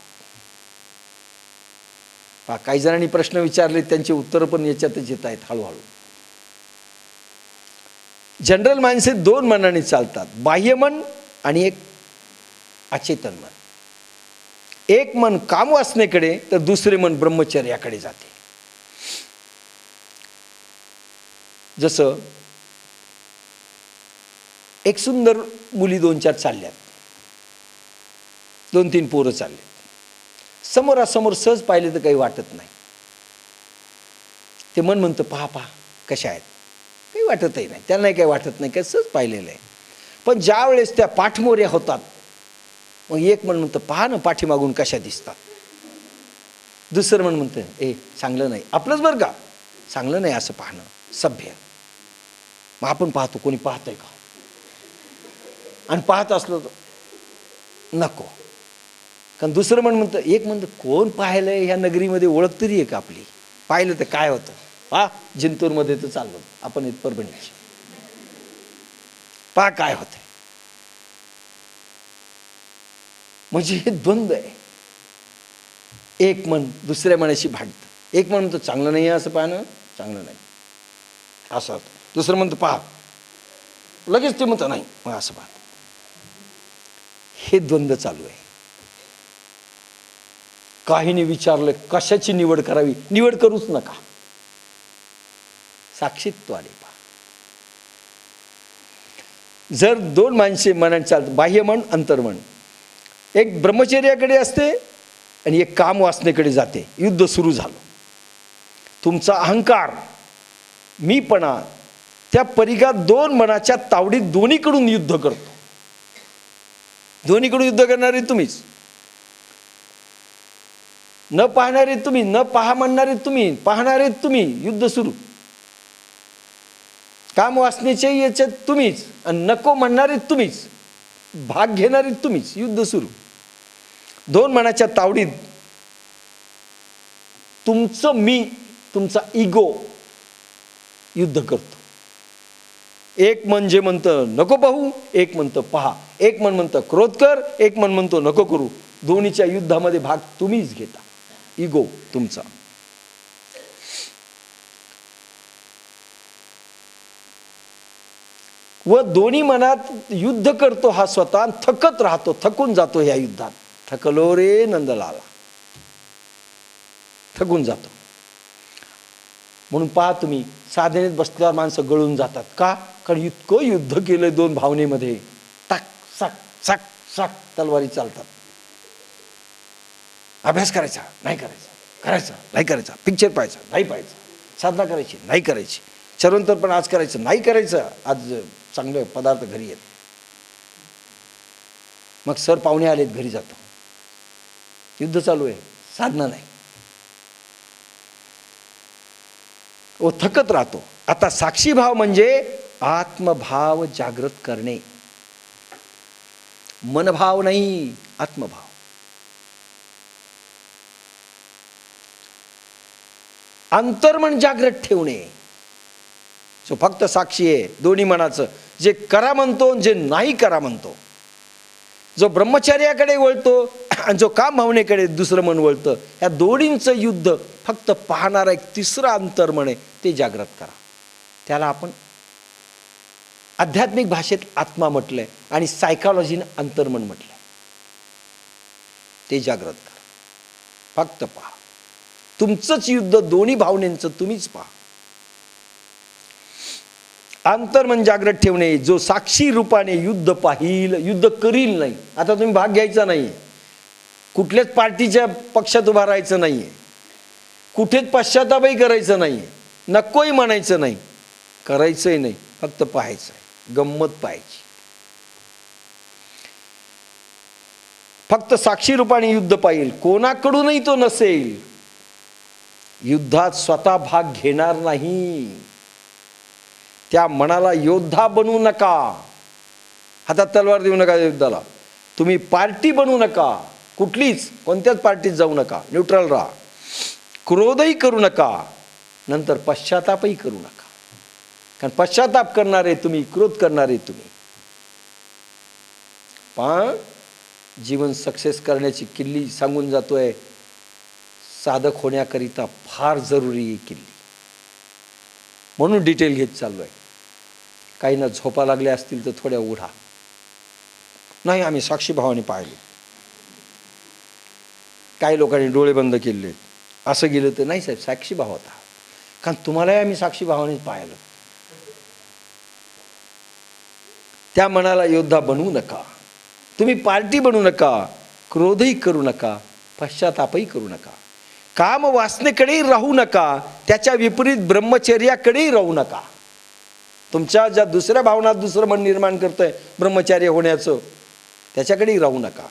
काही जणांनी प्रश्न विचारले, त्यांचे उत्तर पण याच्यातच येत आहेत हळूहळू. जनरल माणसे 2 मनाने चालतात, बाह्य मन आणि एक अचेतन मन. एक मन कामवासनेकडे तर दुसरे मन ब्रह्मचर्याकडे जाते. जसं एक सुंदर मुली 2-4 चालल्यात, 2-3 पोरं चालले. समोरासमोर सहज पाहिले तर काही वाटत नाही. ते मन म्हणतं पहा पहा कशा आहेत, काही वाटतही नाही, त्यांना काही वाटत नाही, काय सहज पाहिलेलं आहे. पण ज्या वेळेस त्या पाठमोऱ्या होतात, मग एक मन म्हणतं पहा ना पाठीमागून कशा दिसतात. दुसरं मन म्हणतं चांगलं नाही, आपलंच बरं का, चांगलं नाही असं पाहणं, सभ्य. मग आपण पाहतो, कोणी पाहतंय का, आणि पाहत असलो तर नको. कारण दुसरं मन म्हणतं, एक म्हणतं कोण पाहिलंय ह्या नगरीमध्ये, ओळख तरी आहे का आपली, पाहिलं तर काय होतं. जिंतूरमध्ये तर चाललो आपण, परभणीची, पहा काय होतंय. म्हणजे हे द्वंद्व आहे. एक मन दुसऱ्या मनाशी भांडतं. एक मन म्हणतं चांगलं नाही आहे असं पाहणं, चांगलं नाही असं होतं. दुसरं म्हणतं पहा, लगेच ते म्हणतं नाही मग असं पाहत. हे द्वंद्व चालू आहे. काहीने विचारलं कशाची निवड करावी, निवड करूच नका, साक्षीत्वाने पहा. जर 2 माणसे मनाने चालत, बाह्य मन अंतर्मन, एक ब्रह्मचर्याकडे असते आणि एक काम वासनेकडे जाते. युद्ध सुरू झालं. तुमचा अहंकार, मीपणा त्या परिघा दोन मनाच्या तावडीत दोन्हीकडून युद्ध करतो. दोन्हीकडून युद्ध करणारे तुम्हीच, न पाहणारे तुम्ही, न पहा म्हणणारे तुम्ही, पाहणारे तुम्ही. युद्ध सुरू. काम वासनेचे याच्यात तुम्हीच आणि नको म्हणणारे तुम्हीच, भाग घेणारे तुम्हीच. युद्ध सुरू. दोन मनाच्या तावडीत तुमचं मी, तुमचा इगो युद्ध करतो. एक मन जे म्हणतं नको पाहू, एक म्हणतं पहा. एक मन म्हणतं क्रोध कर, एक मन म्हणतो नको करू. दोन्हीच्या युद्धामध्ये भाग तुम्हीच घेता. इगो तुमचा. व दोन्ही मनात युद्ध करतो हा स्वतः, थकत राहतो, थकून जातो ह्या युद्धात. थकलो रे नंदलाला, थकून जातो. म्हणून पहा तुम्ही, साधनेत बसल्यावर माणसं गळून जातात. का? कारण इतकं युद्ध केलंय दोन भावनेमध्ये. टाक साक साक साक तलवारी चालतात. अभ्यास करायचा नाही करायचा, करायचा नाही करायचा, पिक्चर पाहायचा नाही पाहायचा, साधना करायची नाही करायची, चरवंतर पण आज करायचं नाही करायचं. आज चांगले पदार्थ घरी येत. मग सर पाहुणे आलेत, घरी जातो. युद्ध चालू आहे, साधना नाही. व थकत राहतो. आता साक्षीभाव म्हणजे आत्मभाव जागृत करणे. मनभाव नाही, आत्मभाव. अंतर्मन जागृत ठेवणे. जो फक्त साक्षी आहे दोन्ही मनाचं, जे करा म्हणतो जे नाही करा म्हणतो, जो ब्रह्मचर्याकडे वळतो आणि जो काम भावनेकडे दुसरं मन वळतं, या दोन्हींचं युद्ध फक्त पाहणारा एक तिसरं अंतर्मन आहे, ते जागृत करा. त्याला आपण आध्यात्मिक भाषेत आत्मा म्हटलंय आणि सायकॉलॉजीनं अंतर्मन म्हटलंय. ते जागृत करा. फक्त पहा. तुमचंच युद्ध दोन्ही भावनेंचं तुम्हीच पहा. अंतर्मन जागृत ठेवणे. जो साक्षी रूपाने युद्ध पाहिल, युद्ध करील नाही. आता तुम्ही भाग घ्यायचा नाही, कुठल्याच पार्टीच्या पक्षात उभा राहायचं नाहीये, कुठेच पश्चातापही करायचं नाहीये, नकोही म्हणायचं नाही, करायचंही नाही, फक्त पाहायचं आहे, गंमत पाहायची. फक्त साक्षी रूपाने युद्ध पाहिल, कोणाकडूनही तो नसेल. युद्धात स्वतः भाग घेणार नाही. त्या मनाला योद्धा बनवू नका. हातात तलवार देऊ नका युद्धाला. तुम्ही पार्टी बनवू नका, कुठलीच कोणत्याच पार्टीत जाऊ नका, न्यूट्रल राहा. क्रोधही करू नका, नंतर पश्चातापही करू नका. कारण पश्चाताप करणारे तुम्ही, क्रोध करणारे तुम्ही. पण जीवन सक्सेस करण्याची किल्ली सांगून जातोय, साधक होण्याकरिता फार जरुरी आहे किल्ली. म्हणून डिटेल घेत चाललोय. काहींना झोपा लागल्या असतील तर थोड्या उघडा. नाही आम्ही साक्षीभावाने पाहिले, काही लोकांनी डोळे बंद केले, असं गेलं तर नाही साहेब, साक्षीभाव होता. कारण तुम्हालाही आम्ही साक्षीभावानेच पाहिलं. त्या मनाला योद्धा बनवू नका. तुम्ही पार्टी बनवू नका, क्रोधही करू नका, पश्चातापही करू नका, काम वासनेकडेही राहू नका, त्याच्या विपरीत ब्रह्मचर्याकडेही राहू नका. तुमच्या ज्या दुसऱ्या भावनात दुसरं मन निर्माण करतंय ब्रह्मचर्य होण्याचं, त्याच्याकडेही राहू नका.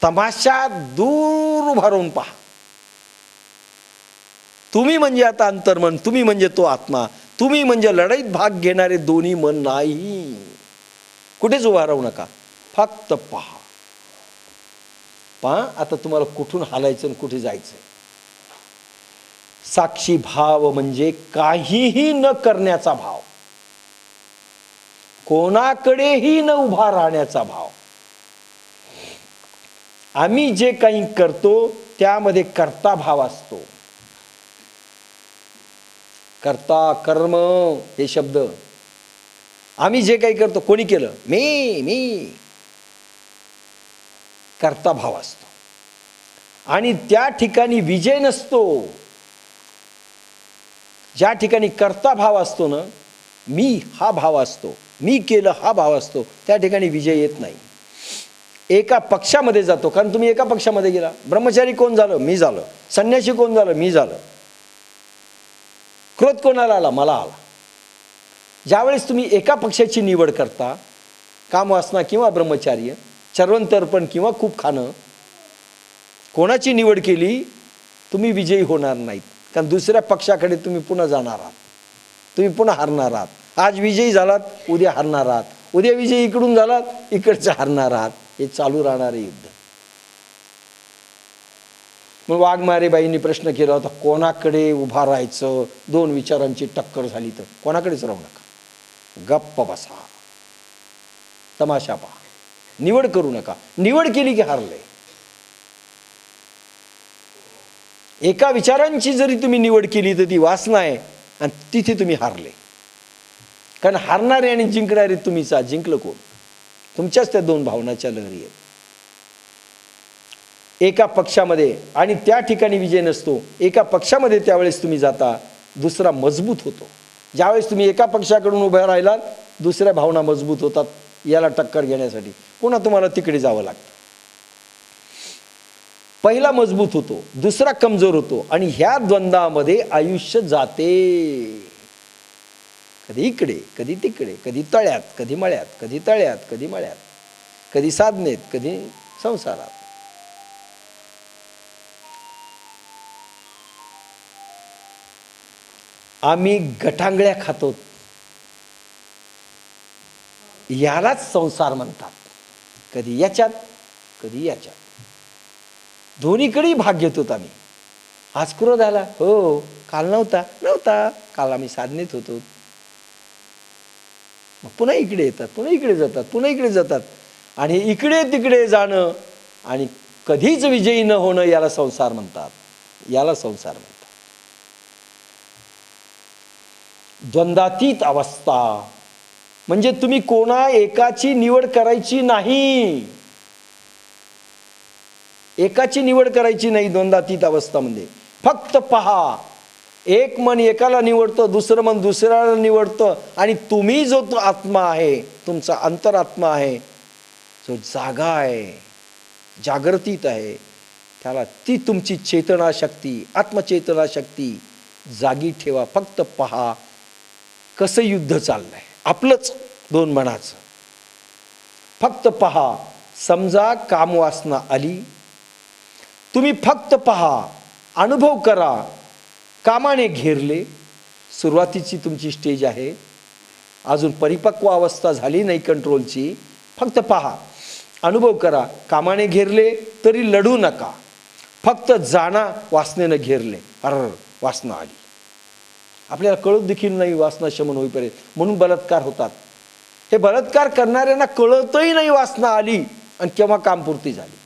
तमाशा दूर उभा राहून पहा. तुम्ही म्हणजे आता अंतर्मन, तुम्ही म्हणजे तो आत्मा, तुम्ही म्हणजे लढाईत भाग घेणारे दोन्ही मन नाही. कुठेच उभा राहू नका, फक्त पहा. पहा आता तुम्हाला कुठून हालायचं आणि कुठे जायचं. साक्षी भाव म्हणजे काहीही न करण्याचा भाव, कोणाकडेही न उभा राहण्याचा भाव. आम्ही जे काही करतो त्यामध्ये कर्ता भाव असतो. कर्ता कर्म हे शब्द, आम्ही जे काही करतो, कोणी केलं, मी, कर्ता भाव असतो. आणि त्या ठिकाणी विजय नसतो. ज्या ठिकाणी कर्ता भाव असतो ना, मी हा भाव असतो, मी केलं हा भाव असतो, त्या ठिकाणी विजय येत नाही. एका पक्षामध्ये जातो. कारण तुम्ही एका पक्षामध्ये गेला. ब्रह्मचारी कोण झालं, मी झालं. संन्यासी कोण झालं, मी झालं. क्रोध कोणाला आला, मला आला. ज्यावेळेस तुम्ही एका पक्षाची निवड करता, कामवासना किंवा ब्रह्मचार्य, चर्वंतर्पण किंवा खूप खाणं, कोणाची निवड केली तुम्ही विजयी होणार नाहीत. कारण दुसऱ्या पक्षाकडे तुम्ही पुन्हा जाणार आहात, तुम्ही पुन्हा हारणार आहात. आज विजयी झालात, उद्या हारणार आहात, उद्या विजयी इकडून झालात, इकडचं हारणार आहात. हे चालू राहणारे युद्ध. मग वाघमारेबाईंनी प्रश्न केला होता, कोणाकडे उभा राहायचं? दोन विचारांची टक्कर झाली तर कोणाकडेच राहू नका, गप्प बसा, तमाशा पहा, निवड करू नका. निवड केली की हारले. एका विचारांची जरी तुम्ही निवड केली तर ती वासना आहे आणि तिथे तुम्ही हारले. कारण हारणारे आणि जिंकणारे तुम्हीच आहात. जिंकलं कोण? तुमच्याच त्या दोन भावनाच्या लहरी आहेत एका पक्षामध्ये, आणि त्या ठिकाणी विजय नसतो. एका पक्षामध्ये त्यावेळेस तुम्ही जाता, दुसरा मजबूत होतो. ज्यावेळेस तुम्ही एका पक्षाकडून उभ्या राहिलात, दुसऱ्या भावना मजबूत होतात. याला टक्कर घेण्यासाठी पुन्हा तुम्हाला तिकडे जावं लागतं. पहिला मजबूत होतो, दुसरा कमजोर होतो, आणि ह्या द्वंद्वामध्ये आयुष्य जाते. कधी इकडे, कधी तिकडे, कधी तळ्यात, कधी मळ्यात, कधी तळ्यात, कधी मळ्यात, कधी साधनेत, कधी संसारात. आम्ही गटांगळ्या खातो, यालाच संसार म्हणतात. कधी याच्यात, कधी याच्यात, दोन्हीकडे भाग घेतो आम्ही. आज क्रोध आला, हो, काल नव्हता, काल आम्ही साधनेत होतो. मग पुन्हा इकडे येतात, पुन्हा इकडे जातात, पुन्हा इकडे जातात, आणि इकडे तिकडे जाणं आणि कधीच विजयी न होणं, याला संसार म्हणतात. याला संसार म्हणतात. द्वंद्वातीत अवस्था म्हणजे तुम्ही कोणा एकाची निवड करायची नाही. एकाची निवड करायची नाही द्वंद्वातीत अवस्थामध्ये. फक्त पहा, एक मन एकाला निवडतं, दुसरं मन दुसऱ्याला निवडतं, आणि तुम्ही जो तो आत्मा आहे, तुमचा अंतरात्मा आहे, जो जागा आहे, जागृतीत आहे, त्याला ती तुमची चेतना शक्ती, आत्मचेतना शक्ती जागी ठेवा. फक्त पहा कसं युद्ध चाललंय आपलंच दोन मनाचं. फक्त पहा. समजा कामवासना आली, तुम्ही फक्त पहा, अनुभव करा, कामाने घेरले. सुरुवातीची तुमची स्टेज आहे, अजून परिपक्व अवस्था झाली नाही कंट्रोलची. फक्त पहा, अनुभव करा. कामाने घेरले तरी लढू नका, फक्त जाणा वासनेनं घेरले. वासना आली, आपल्याला कळत देखील नाही वासना शमन होईपर्यंत, म्हणून बलात्कार होतात. हे बलात्कार करणाऱ्यांना कळतही नाही वासना आली आणि केव्हा कामपूर्ती झाली.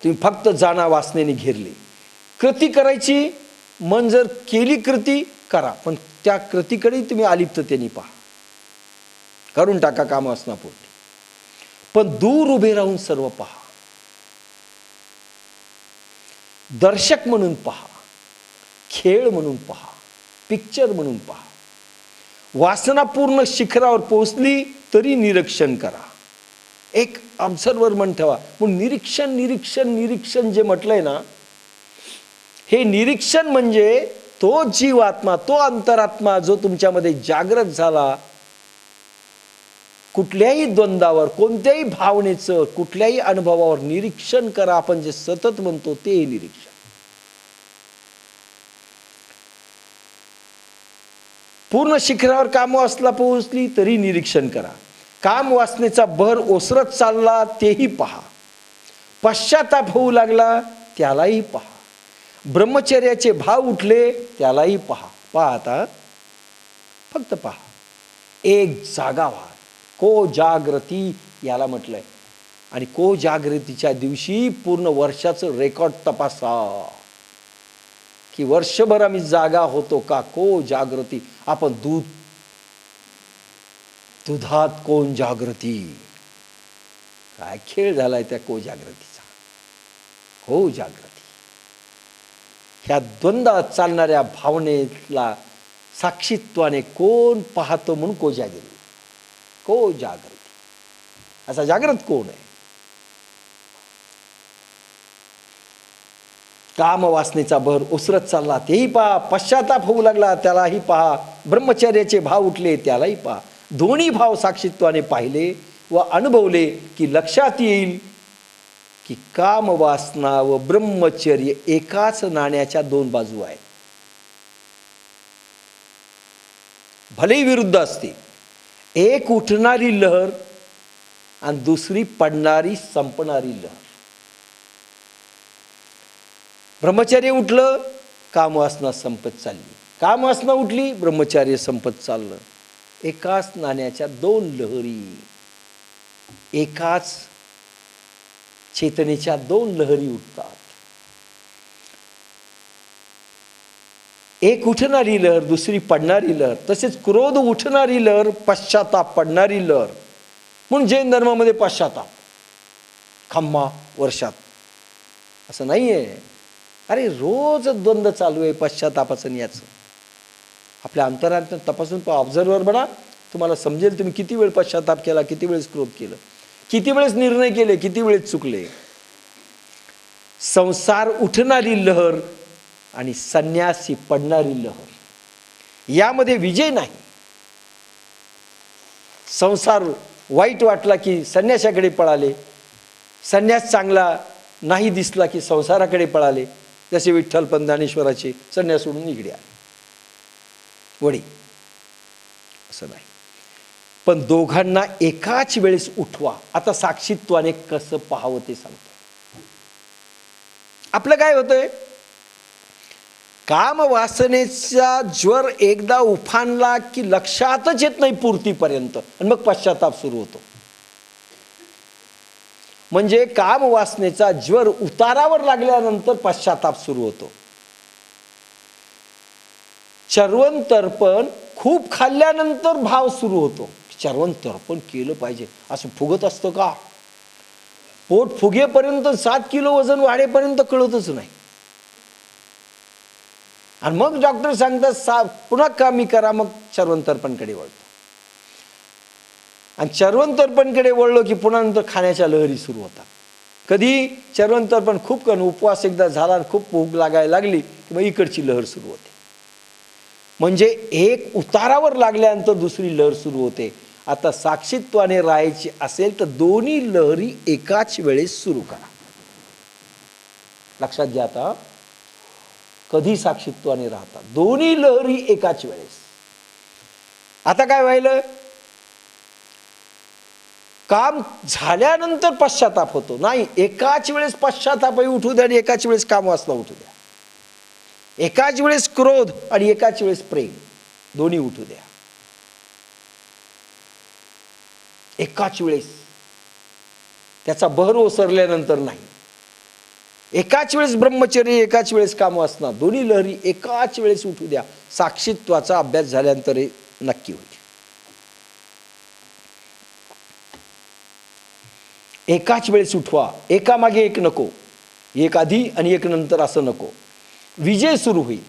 तुम्ही फक्त जाणा वासनेने घेरले. कृती करायची, मन जर केली कृती करा, पण त्या कृतीकडे तुम्ही अलिप्ततेने पहा. करून टाका काम वासनापूर्ती, पण दूर उभे राहून सर्व पहा. दर्शक म्हणून पहा, खेळ म्हणून पहा, पिक्चर म्हणून पहा. वासना पूर्ण शिखरावर पोहोचली तरी निरीक्षण करा. एक ऑब्झर्वर म्हण ठेवा. म्हणून निरीक्षण निरीक्षण निरीक्षण जे म्हटलंय ना, हे निरीक्षण म्हणजे तो जीवात्मा, तो अंतरात्मा जो तुमच्यामध्ये जागृत झाला. कुठल्याही द्वंद्वावर, कोणत्याही भावनेचं, कुठल्याही अनुभवावर निरीक्षण करा. आपण जे सतत म्हणतो ते निरीक्षण. पूर्ण शिखरावर कामवासना पोहोचली तरी निरीक्षण करा. काम वासनेचा भर ओसरत चालला तेही पहा. पश्चाताप होऊ लागला त्यालाही पहा. ब्रह्मचर्याचे भाव उठले त्यालाही पहा. पहा आता, फक्त पहा. एक जागा व्हा. को जागृती याला म्हटलंय. आणि को जागृतीच्या दिवशी पूर्ण वर्षाचं रेकॉर्ड तपासा की वर्षभर आम्ही जागा होतो का. को जागृती. आपण दुधात कोण जागृती, काय खेळ झालाय त्या को जागृतीचा. को जागृती ह्या द्वंद्वात चालणाऱ्या भावनेला साक्षीत्वाने कोण पाहतो म्हणून को जागृती. को जागृती. असा जागृत कोण आहे. काम वासनेचा भर ओसरत चालला, तेही पहा. पश्चाताप होऊ लागला, त्यालाही पहा. ब्रह्मचर्याचे भाव उठले, त्यालाही पहा. दोन्ही भाव साक्षीत्वाने पाहिले व अनुभवले की लक्षात येईल की काम वासना व ब्रह्मचर्य एकाच नाण्याच्या दोन बाजू आहेत. भलेही विरुद्ध असते. एक उठणारी लहर आणि दुसरी पडणारी संपणारी लहर. ब्रह्मचर्य उठलं, कामवासना संपत चालली. कामवासना उठली, ब्रह्मचर्य संपत चाललं. एकाच नाण्याच्या दोन लहरी, एकाच चेतनेच्या दोन लहरी उठतात. एक उठणारी लहर, दुसरी पडणारी लहर. तसेच क्रोध उठणारी लहर, पश्चाताप पडणारी लहर. म्हणून जैन धर्मामध्ये पश्चाताप खम्मा वर्षात असं नाही आहे. अरे रोज द्वंद्व चालू आहे पश्चातापाचं आणि याचं. आपल्या अंतरात तपासून ऑब्झर्वर बना, तुम्हाला समजेल तुम्ही किती वेळ पश्चाताप केला, किती वेळेस क्रोध केलं, किती वेळेस निर्णय केले, किती वेळेस चुकले. संसार उठणारी लहर आणि संन्यासी पडणारी लहर, यामध्ये विजय नाही. संसार वाईट वाटला की संन्यासाकडे पळाले, संन्यास चांगला नाही दिसला की संसाराकडे पळाले. जसे विठ्ठल ज्ञानेश्वराचे संन्यास सोडून इकडे आले वडी. असं नाही, पण दोघांना एकाच वेळेस उठवा. आता साक्षीत्वाने कसं पाहावं ते सांगतो. आपलं काय होतंय, काम वासनेचा ज्वर एकदा उफाणला की लक्षातच येत नाही पूर्तीपर्यंत, आणि मग पश्चाताप सुरू होतो. म्हणजे काम वासनेचा ज्वर उतारावर लागल्यानंतर पश्चाताप सुरू होतो. चर्वण तर्पण खूप खाल्ल्यानंतर भाव सुरू होतो. चर्वण तर्पण केलं पाहिजे असं फुगत असतं का? पोट फुगेपर्यंत 7 किलो वजन वाढेपर्यंत कळतच नाही. आणि मग डॉक्टर सांगतात पुन्हा कमी करा, मग चर्वण तर्पणकडे वळतो. आणि चर्वण तर्पणकडे वळलो की पुन्हा नंतर खाण्याच्या लहरी सुरू होतात. कधी चर्वण तर्पण खूप करून उपवास एकदा झाला, खूप भूक लागायला लागली की मग इकडची लहर सुरू होते. म्हणजे एक उतारावर लागल्यानंतर दुसरी लहर सुरू होते. आता साक्षीत्वाने राहायची असेल तर दोन्ही लहरी एकाच वेळेस सुरू करा. लक्षात घ्या. आता कधी साक्षीत्वाने राहतात, दोन्ही लहरी एकाच वेळेस. आता काय व्हायलं, काम झाल्यानंतर पश्चाताप होतो नाही, एकाच वेळेस पश्चातापही उठू द्या आणि एकाच वेळेस काम वासना उठू द्या. एकाच वेळेस क्रोध आणि एकाच वेळेस प्रेम, दोन्ही उठू द्या एकाच वेळेस. त्याचा बहर ओसरल्यानंतर नाही. एकाच वेळेस ब्रह्मचर्य, एकाच वेळेस काम वासना, दोन्ही लहरी एकाच वेळेस उठू द्या. साक्षीत्वाचा अभ्यास झाल्यानंतर हे नक्की होईल. एकाच वेळेस उठवा, एकामागे एक नको. एक आधी आणि एक नंतर असं नको. विजय सुरू होईल.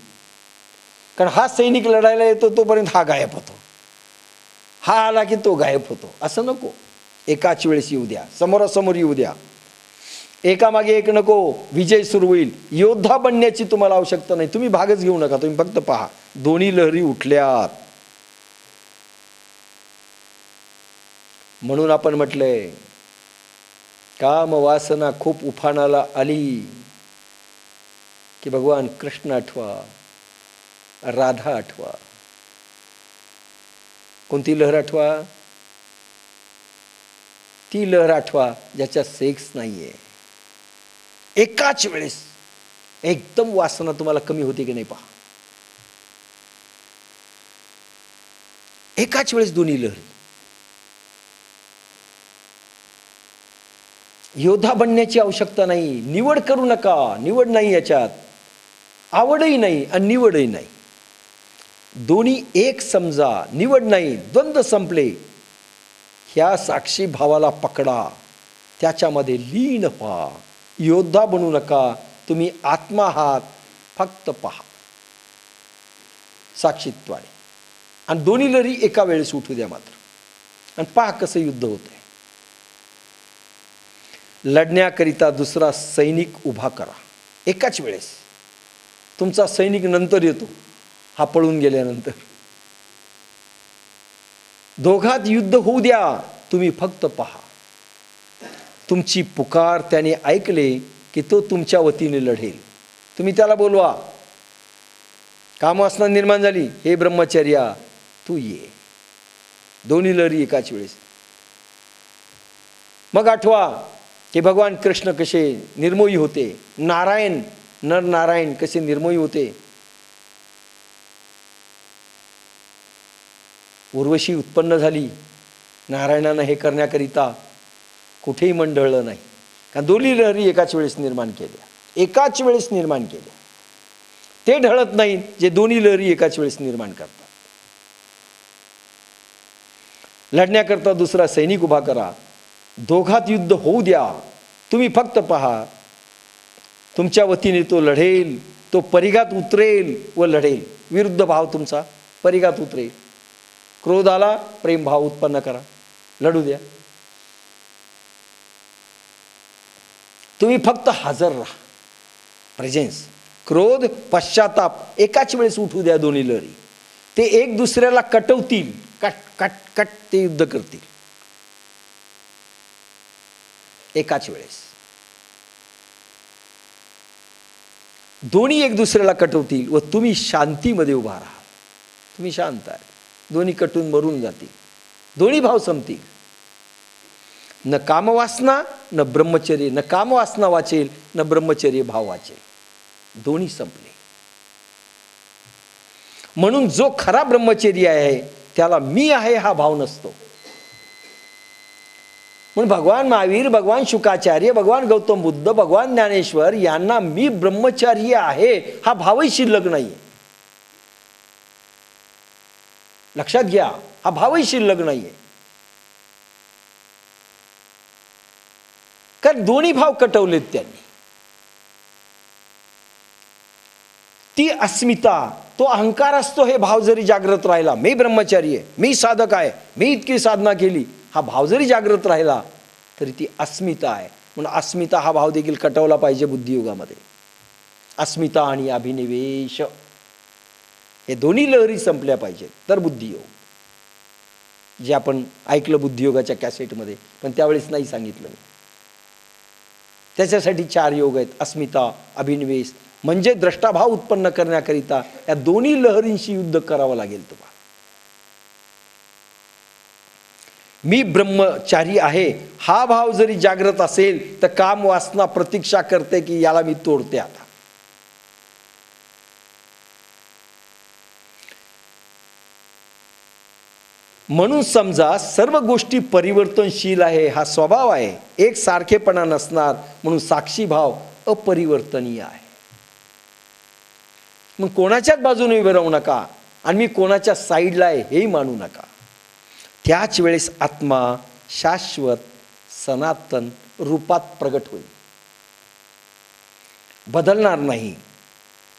कारण हा सैनिक लढायला येतो तोपर्यंत हा गायब होतो, हा आला की तो गायब होतो. असं नको. एकाच वेळेस येऊ द्या, समोरासमोर येऊ द्या. एकामागे एक नको. विजय सुरू होईल. योद्धा बनण्याची तुम्हाला आवश्यकता नाही, तुम्ही भागच घेऊ नका. तुम्ही फक्त पहा दोन्ही लहरी उठल्यात. म्हणून आपण म्हटलंय काम वासना खूप उफाणाला आली की भगवान कृष्ण आठवा, राधा आठवा. कोणती लहर आठवा? ती लहर आठवा ज्याच्यात सेक्स नाहीये. एकाच वेळेस एकदम वासना तुम्हाला कमी होते की नाही पहा. एकाच वेळेस दोन्ही लहरी. योद्धा बनण्याची आवश्यकता नाही. निवड करू नका. निवड नाही याच्यात, आवडही नाही आणि निवडही नाही. दोन्ही एक समजा. निवड नाही, द्वंद्व संपले. ह्या साक्षी भावाला पकडा, त्याच्यामध्ये लीन व्हा. योद्धा बनू नका. तुम्ही आत्मा आहात, फक्त पहा साक्षीत्वाने. आणि दोन्ही लहरी एका वेळेस उठू द्या मात्र, आणि पहा कसं युद्ध होतंय. लढण्याकरिता दुसरा सैनिक उभा करा. एकाच वेळेस. तुमचा सैनिक नंतर येतो, हा पळून गेल्यानंतर. दोघात युद्ध होऊ द्या, तुम्ही फक्त पहा. तुमची पुकार त्याने ऐकले की तो तुमच्या वतीने लढेल. तुम्ही त्याला बोलवा. कामवासना निर्माण झाली, हे ब्रह्मचर्या तू ये. दोन्ही लहरी एकाच वेळेस. मग आठवा की भगवान कृष्ण कसे निर्मोही होते, नारायण नर नारायण कसे निर्मोही होते. उर्वशी उत्पन्न झाली, नारायणानं हे करण्याकरिता कुठेही मन ढळलं नाही, कारण दोन्ही लहरी एकाच वेळेस निर्माण केल्या. एकाच वेळेस निर्माण केल्या. ते ढळत नाहीत जे दोन्ही लहरी एकाच वेळेस निर्माण करतात. लढण्याकरता दुसरा सैनिक उभा करा. दोघात युद्ध होऊ द्या, तुम्ही फक्त पहा. तुमच्या वतीने तो लढेल, तो परिघात उतरेल व लढेल. विरुद्ध भाव तुमचा परिघात उतरेल. क्रोध आला, प्रेम भाव उत्पन्न करा, लढू द्या. तुम्ही फक्त हजर राहा, प्रेझेन्स. क्रोध पश्चाताप एकाच वेळेस उठू द्या दोन्ही लहरी. ते एक दुसऱ्याला कटवतील, कट कट कट ते युद्ध करतील एकाच वेळेस. दोन्ही एक दुसऱ्याला कटवतील व तुम्ही शांतीमध्ये उभा राहा. तुम्ही शांत आहे. दोन्ही कटून मरून जातील. दोन्ही भाव संपतील. न कामवासना न ब्रह्मचर्य, न कामवासना वाचेल न ब्रह्मचर्य भाव वाचेल. दोन्ही संपले. म्हणून जो खरा ब्रह्मचर्य आहे त्याला मी आहे हा भाव नसतो. म्हणून भगवान महावीर, भगवान शुकाचार्य, भगवान गौतम बुद्ध, भगवान ज्ञानेश्वर यांना मी ब्रह्मचारी आहे हा भावही शिल्लक नाही. लक्षात घ्या, हा भावही शिल्लक नाहीये. कारण दोन्ही भाव कटवलेत त्यांनी. ती अस्मिता, तो अहंकार असतो, हे भाव जरी जागृत राहिला, मी ब्रह्मचारी आहे, मी साधक आहे, मी इतकी साधना केली, हा भाव जरी जागृत राहिला तरी ती अस्मिता आहे. म्हणून अस्मिता हा भाव देखील कटवला पाहिजे बुद्धियोगामध्ये. अस्मिता आणि अभिनिवेश हे दोन्ही लहरी संपल्या पाहिजेत तर बुद्धियोग. जे आपण ऐकलं बुद्धियोगाच्या कॅसेटमध्ये, पण त्यावेळेस नाही सांगितलं मी. त्याच्यासाठी 4 योग आहेत, अस्मिता, अभिनिवेश. म्हणजे द्रष्टाभाव उत्पन्न करण्याकरिता या दोन्ही लहरींशी युद्ध करावं लागेल तुम्हाला. मी ब्रह्मचारी आहे हा भाव जरी जागृत असेल तर काम वासना प्रतीक्षा करते की याला मी तोडते आता. म्हणून समजा सर्व गोष्टी परिवर्तनशील आहे हा स्वभाव आहे, एक सारखेपणा नसणार. म्हणून साक्षी भाव अपरिवर्तनीय आहे. मग कोणाच्याच बाजूने उभे राहू नका आणि मी कोणाच्या साईडला आहे हेही मानू नका. त्याच वेळेस आत्मा शाश्वत सनातन रूपात प्रगट होईल, बदलणार नाही.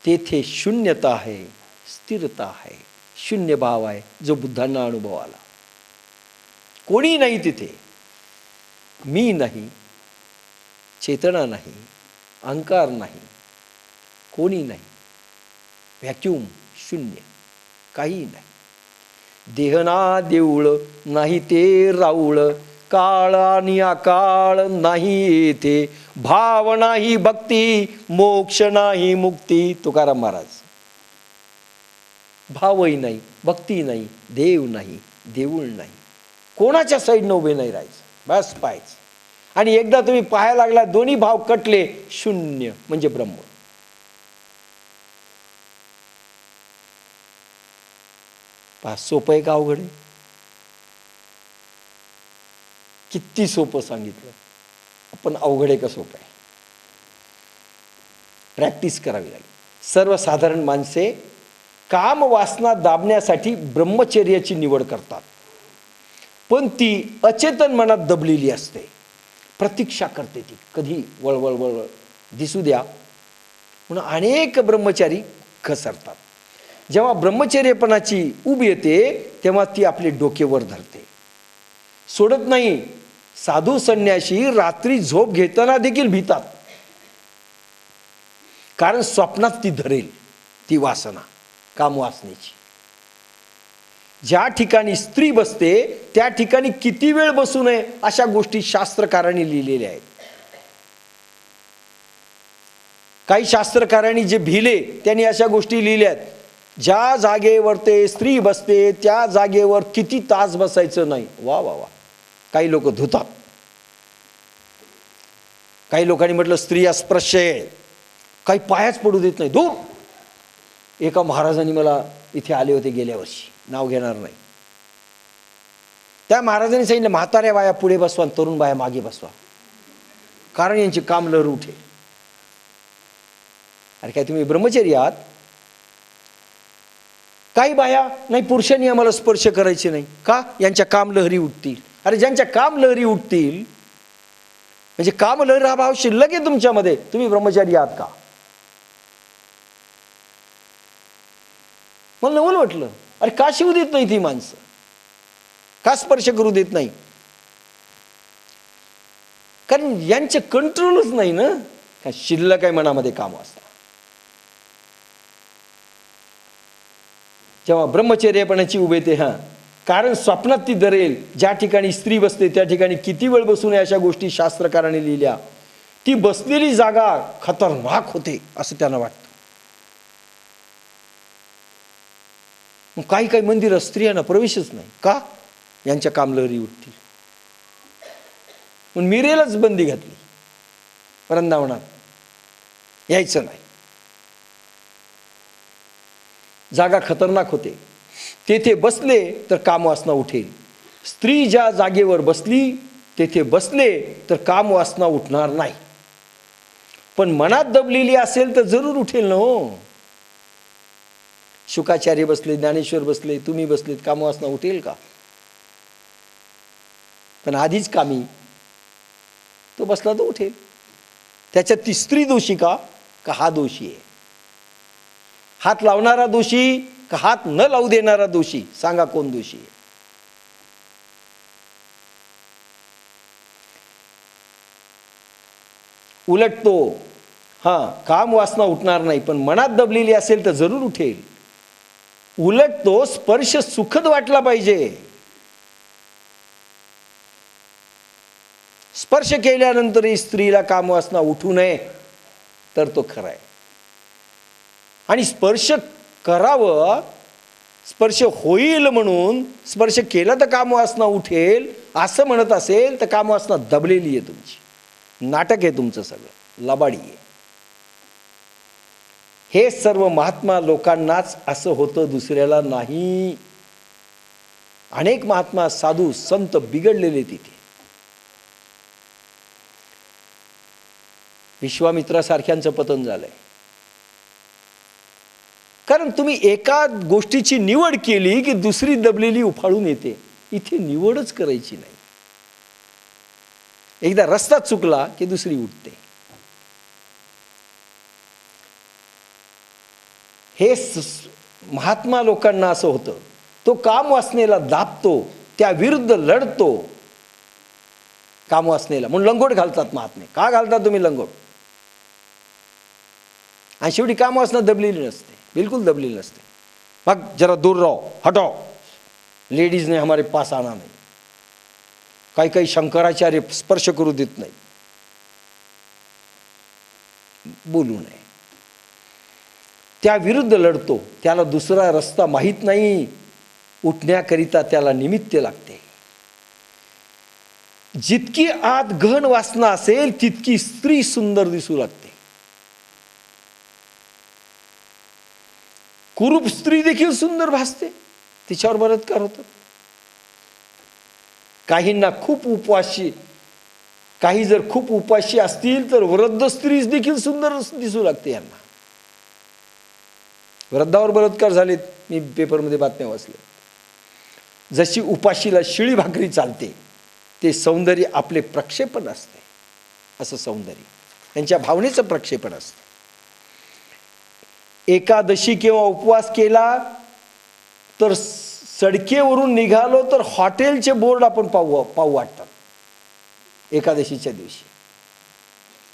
तेथे शून्यता आहे, स्थिरता आहे, शून्य भाव आहे जो बुद्धांना अनुभव आला. कोणी नाही तिथे. मी नाही, चेतना नाही, अहंकार नाही, कोणी नाही. व्हॅक्यूम, शून्य, काही नाही. देहना देऊळ नाही ते राऊळ, काळ आणि अकाळ नाही येथे, भाव नाही भक्ती, मोक्ष नाही मुक्ती. तुकाराम महाराज. भावही नाही, भक्ती नाही, देव नाही, देऊळ नाही, कोणाच्या साईडनं उभे नाही राहायचं, बस पाहायचं. आणि एकदा तुम्ही पाहायला लागला, दोन्ही भाव कटले, शून्य म्हणजे ब्रह्म. पहा, सोपं आहे का अवघड आहे? किती सोपं सांगितलं आपण, अवघड आहे का सोपं आहे? प्रॅक्टिस करावी लागेल. सर्वसाधारण माणसे काम वासना दाबण्यासाठी ब्रह्मचर्याची निवड करतात, पण ती अचेतन मनात दबलेली असते. प्रतीक्षा करते ती, कधी वळवळ वळवळ दिसू द्या म्हणून अनेक ब्रह्मचारी घसरतात. जेव्हा ब्रह्मचर्यपणाची ऊब येते तेव्हा ती आपले डोके वर धरते, सोडत नाही. साधू संन्यासी रात्री झोप घेताना देखील भीतात. कारण स्वप्नात ती धरेल ती वासना, कामवासनेची. ज्या ठिकाणी स्त्री बसते त्या ठिकाणी किती वेळ बसू नये अशा गोष्टी शास्त्रकारांनी लिहिलेल्या आहेत. काही शास्त्रकारांनी जे भिले त्यांनी अशा गोष्टी लिहिल्यात. ज्या जागेवर ते स्त्री बसते त्या जागेवर किती तास बसायचं नाही. वा वा वा. काही लोक धुतात. काही लोकांनी म्हटलं स्त्रिया स्पर्श आहे, काही पायाच पडू देत नाही. दूर. एका महाराजांनी मला इथे आले होते गेल्या वर्षी, नाव घेणार नाही. त्या महाराजांनी सांगितलं म्हाताऱ्या बाया पुढे बसवा, तरुण बाया मागे बसवा, कारण यांची काम लहर उठे. अरे काय तुम्ही ब्रह्मचारी आहात? काही बाया नाही पुरुषांनी आम्हाला स्पर्श करायचे नाही का? यांच्या काम लहरी उठतील. अरे ज्यांच्या काम लहरी उठतील म्हणजे काम लहर हा भाव शिल्लक आहे तुमच्यामध्ये, तुम्ही ब्रह्मचारी आहात का? मला नवल वाटलं, अरे का शिवू देत नाही ती माणसं, का स्पर्श करू देत नाही? कारण यांचे कंट्रोलच नाही ना. का शिल्लक आहे मनामध्ये काम असतात. जेव्हा ब्रह्मचर्यपणाची उभे ते कारण स्वप्नात ती धरेल. ज्या ठिकाणी स्त्री बसते त्या ठिकाणी किती वेळ बसू नये अशा गोष्टी शास्त्रकारांनी लिहिल्या. ती बसलेली जागा खतरनाक होते असं त्यांना वाटतं. मग काही काही मंदिर स्त्रियांना प्रवेशच नाही का? यांच्या कामलहरी उठतील. पण मिरेलाच बंदी घातली, वृंदावनात यायचं नाही. जागा खतरनाक होते. तेथे बसले तर कामवासना उठेल. स्त्री ज्या जागेवर बसली तेथे बसले तर कामवासना उठणार नाही. पण मनात दबलेली असेल तर जरूर उठेल ना हो. शुकाचार्य बसले, ज्ञानेश्वर बसले, तुम्ही बसलेत, कामवासना उठेल का? पण आधीच कामी तो बसला तो उठेल. त्याच्यात ती स्त्री दोषी का हा दोषी आहे? हात लावणारा दोषी का हात न लावू देणारा दोषी? सांगा कोण दोषी आहे? उलट तो काम वासना उठणार नाही, पण मनात दबलेली असेल तर जरूर उठेल. उलट तो स्पर्श सुखद वाटला पाहिजे. स्पर्श केल्यानंतरही स्त्रीला कामवासना उठू नये तर तो खरा आहे. आणि स्पर्श करावं, स्पर्श होईल म्हणून स्पर्श केला तर कामवासना उठेल असं म्हणत असेल तर कामवासना दबलेली आहे तुमची. नाटक आहे तुमचं सगळं, लबाडी आहे. हे सर्व महात्मा लोकांनाच असं होतं, दुसऱ्याला नाही. अनेक महात्मा साधू संत बिघडलेले तिथे. विश्वामित्रासारख्यांचं पतन झालंय. कारण तुम्ही एका गोष्टीची निवड केली की दुसरी दबलेली उफाळून येते. इथे निवडच करायची नाही. एकदा रस्ता चुकला की दुसरी उठते. हे महात्मा लोकांना असं होतं. तो कामवासनेला दाबतो, त्या विरुद्ध लढतो. कामवासनेला म्हणून लंगोट घालतात महात्मे. का घालतात तुम्ही लंगोट? आणि शेवटी कामवासना दबलेली नसते, बिलकुल दबलेली नसते. मग जरा दूर राहो, हटाओ, लेडीज ने हमारे पास आना नहीं. काही काही शंकराचार्य स्पर्श करू देत नाही, बोलू नये. त्या विरुद्ध लढतो. त्याला दुसरा रस्ता माहीत नाही. उठण्याकरिता त्याला निमित्त लागते. जितकी आत गहन वासना असेल तितकी स्त्री सुंदर दिसू लागते. कुरूप स्त्री देखील सुंदर भासते, तिच्यावर बलात्कार होतात. काहींना खूप उपवाशी, काही जर खूप उपाशी असतील तर वृद्ध स्त्री देखील सुंदर दिसू लागते. यांना वृद्धावर बलात्कार झालेत, मी पेपरमध्ये बातम्या वाचल्या. जशी उपाशीला शिळी भाकरी चालते ते सौंदर्य आपले प्रक्षेपण असते. असं सौंदर्य त्यांच्या भावनेचं प्रक्षेपण असतं. एकादशी किंवा उपवास केला तर सडकेवरून निघालो तर हॉटेलचे बोर्ड आपण पाहू वाटतात. एकादशीच्या दिवशी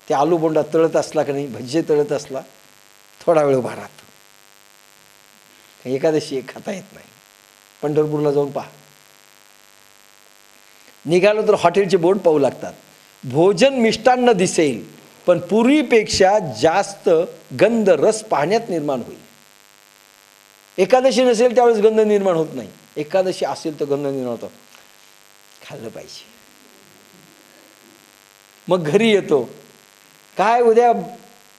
ते आलू बोंडा तळत असला का नाही, भज्जे तळत असला थोडा वेळ उभा राहतो. एकादशी एक खाता येत नाही. पंढरपूरला जाऊन पहा. निघालो तर हॉटेलचे बोर्ड पाहू लागतात. भोजन मिष्टान्न दिसेल, पण पूर्वीपेक्षा जास्त गंध रस पाहण्यात निर्माण होईल. एकादशी नसेल त्यावेळेस गंध निर्माण होत नाही. एकादशी असेल तर गंध निर्माण होतो. खाल्लं पाहिजे. मग घरी येतो, काय उद्या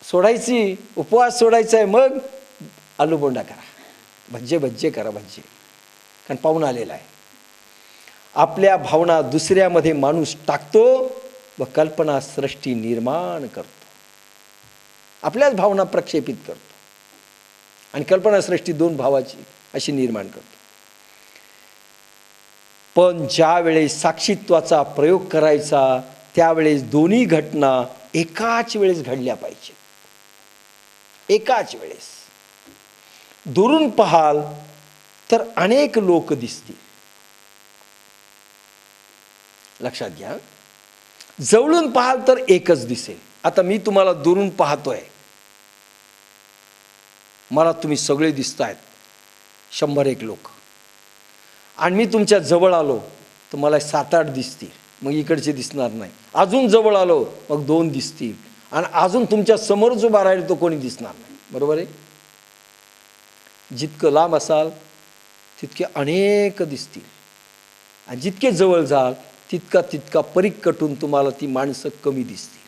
सोडायची, उपवास सोडायचा आहे, मग आलू बोंडा करा, भज्जे भज्जे करा, भज्जे, कारण पाहून आलेला आहे. आपल्या भावना दुसऱ्यामध्ये माणूस टाकतो व कल्पना सृष्टी निर्माण करतो. आपल्याच भावना प्रक्षेपित करतो आणि कल्पना सृष्टी दोन भावाची अशी निर्माण करतो. पण ज्या वेळेस साक्षीत्वाचा प्रयोग करायचा त्यावेळेस दोन्ही घटना एकाच वेळेस घडल्या पाहिजे. एकाच वेळेस. दुरून पाहाल तर अनेक लोक दिसतील. लक्षात घ्या. जवळून पाहाल तर एकच दिसेल. आता मी तुम्हाला दुरून पाहतोय, मला तुम्ही सगळे दिसतायत, 100-1 लोक, आणि मी तुमच्या जवळ आलो तर मला 7-8 दिसतील, मग इकडचे दिसणार नाही. अजून जवळ आलो मग 2 दिसतील, आणि अजून तुमच्या समोर जो उभा राहील तो कोणी दिसणार नाही. बरोबर आहे. जितकं लांब असाल तितके अनेक दिसतील, आणि जितके जवळ जाल तितका तितका परीघ कटून तुम्हाला ती माणसं कमी दिसतील.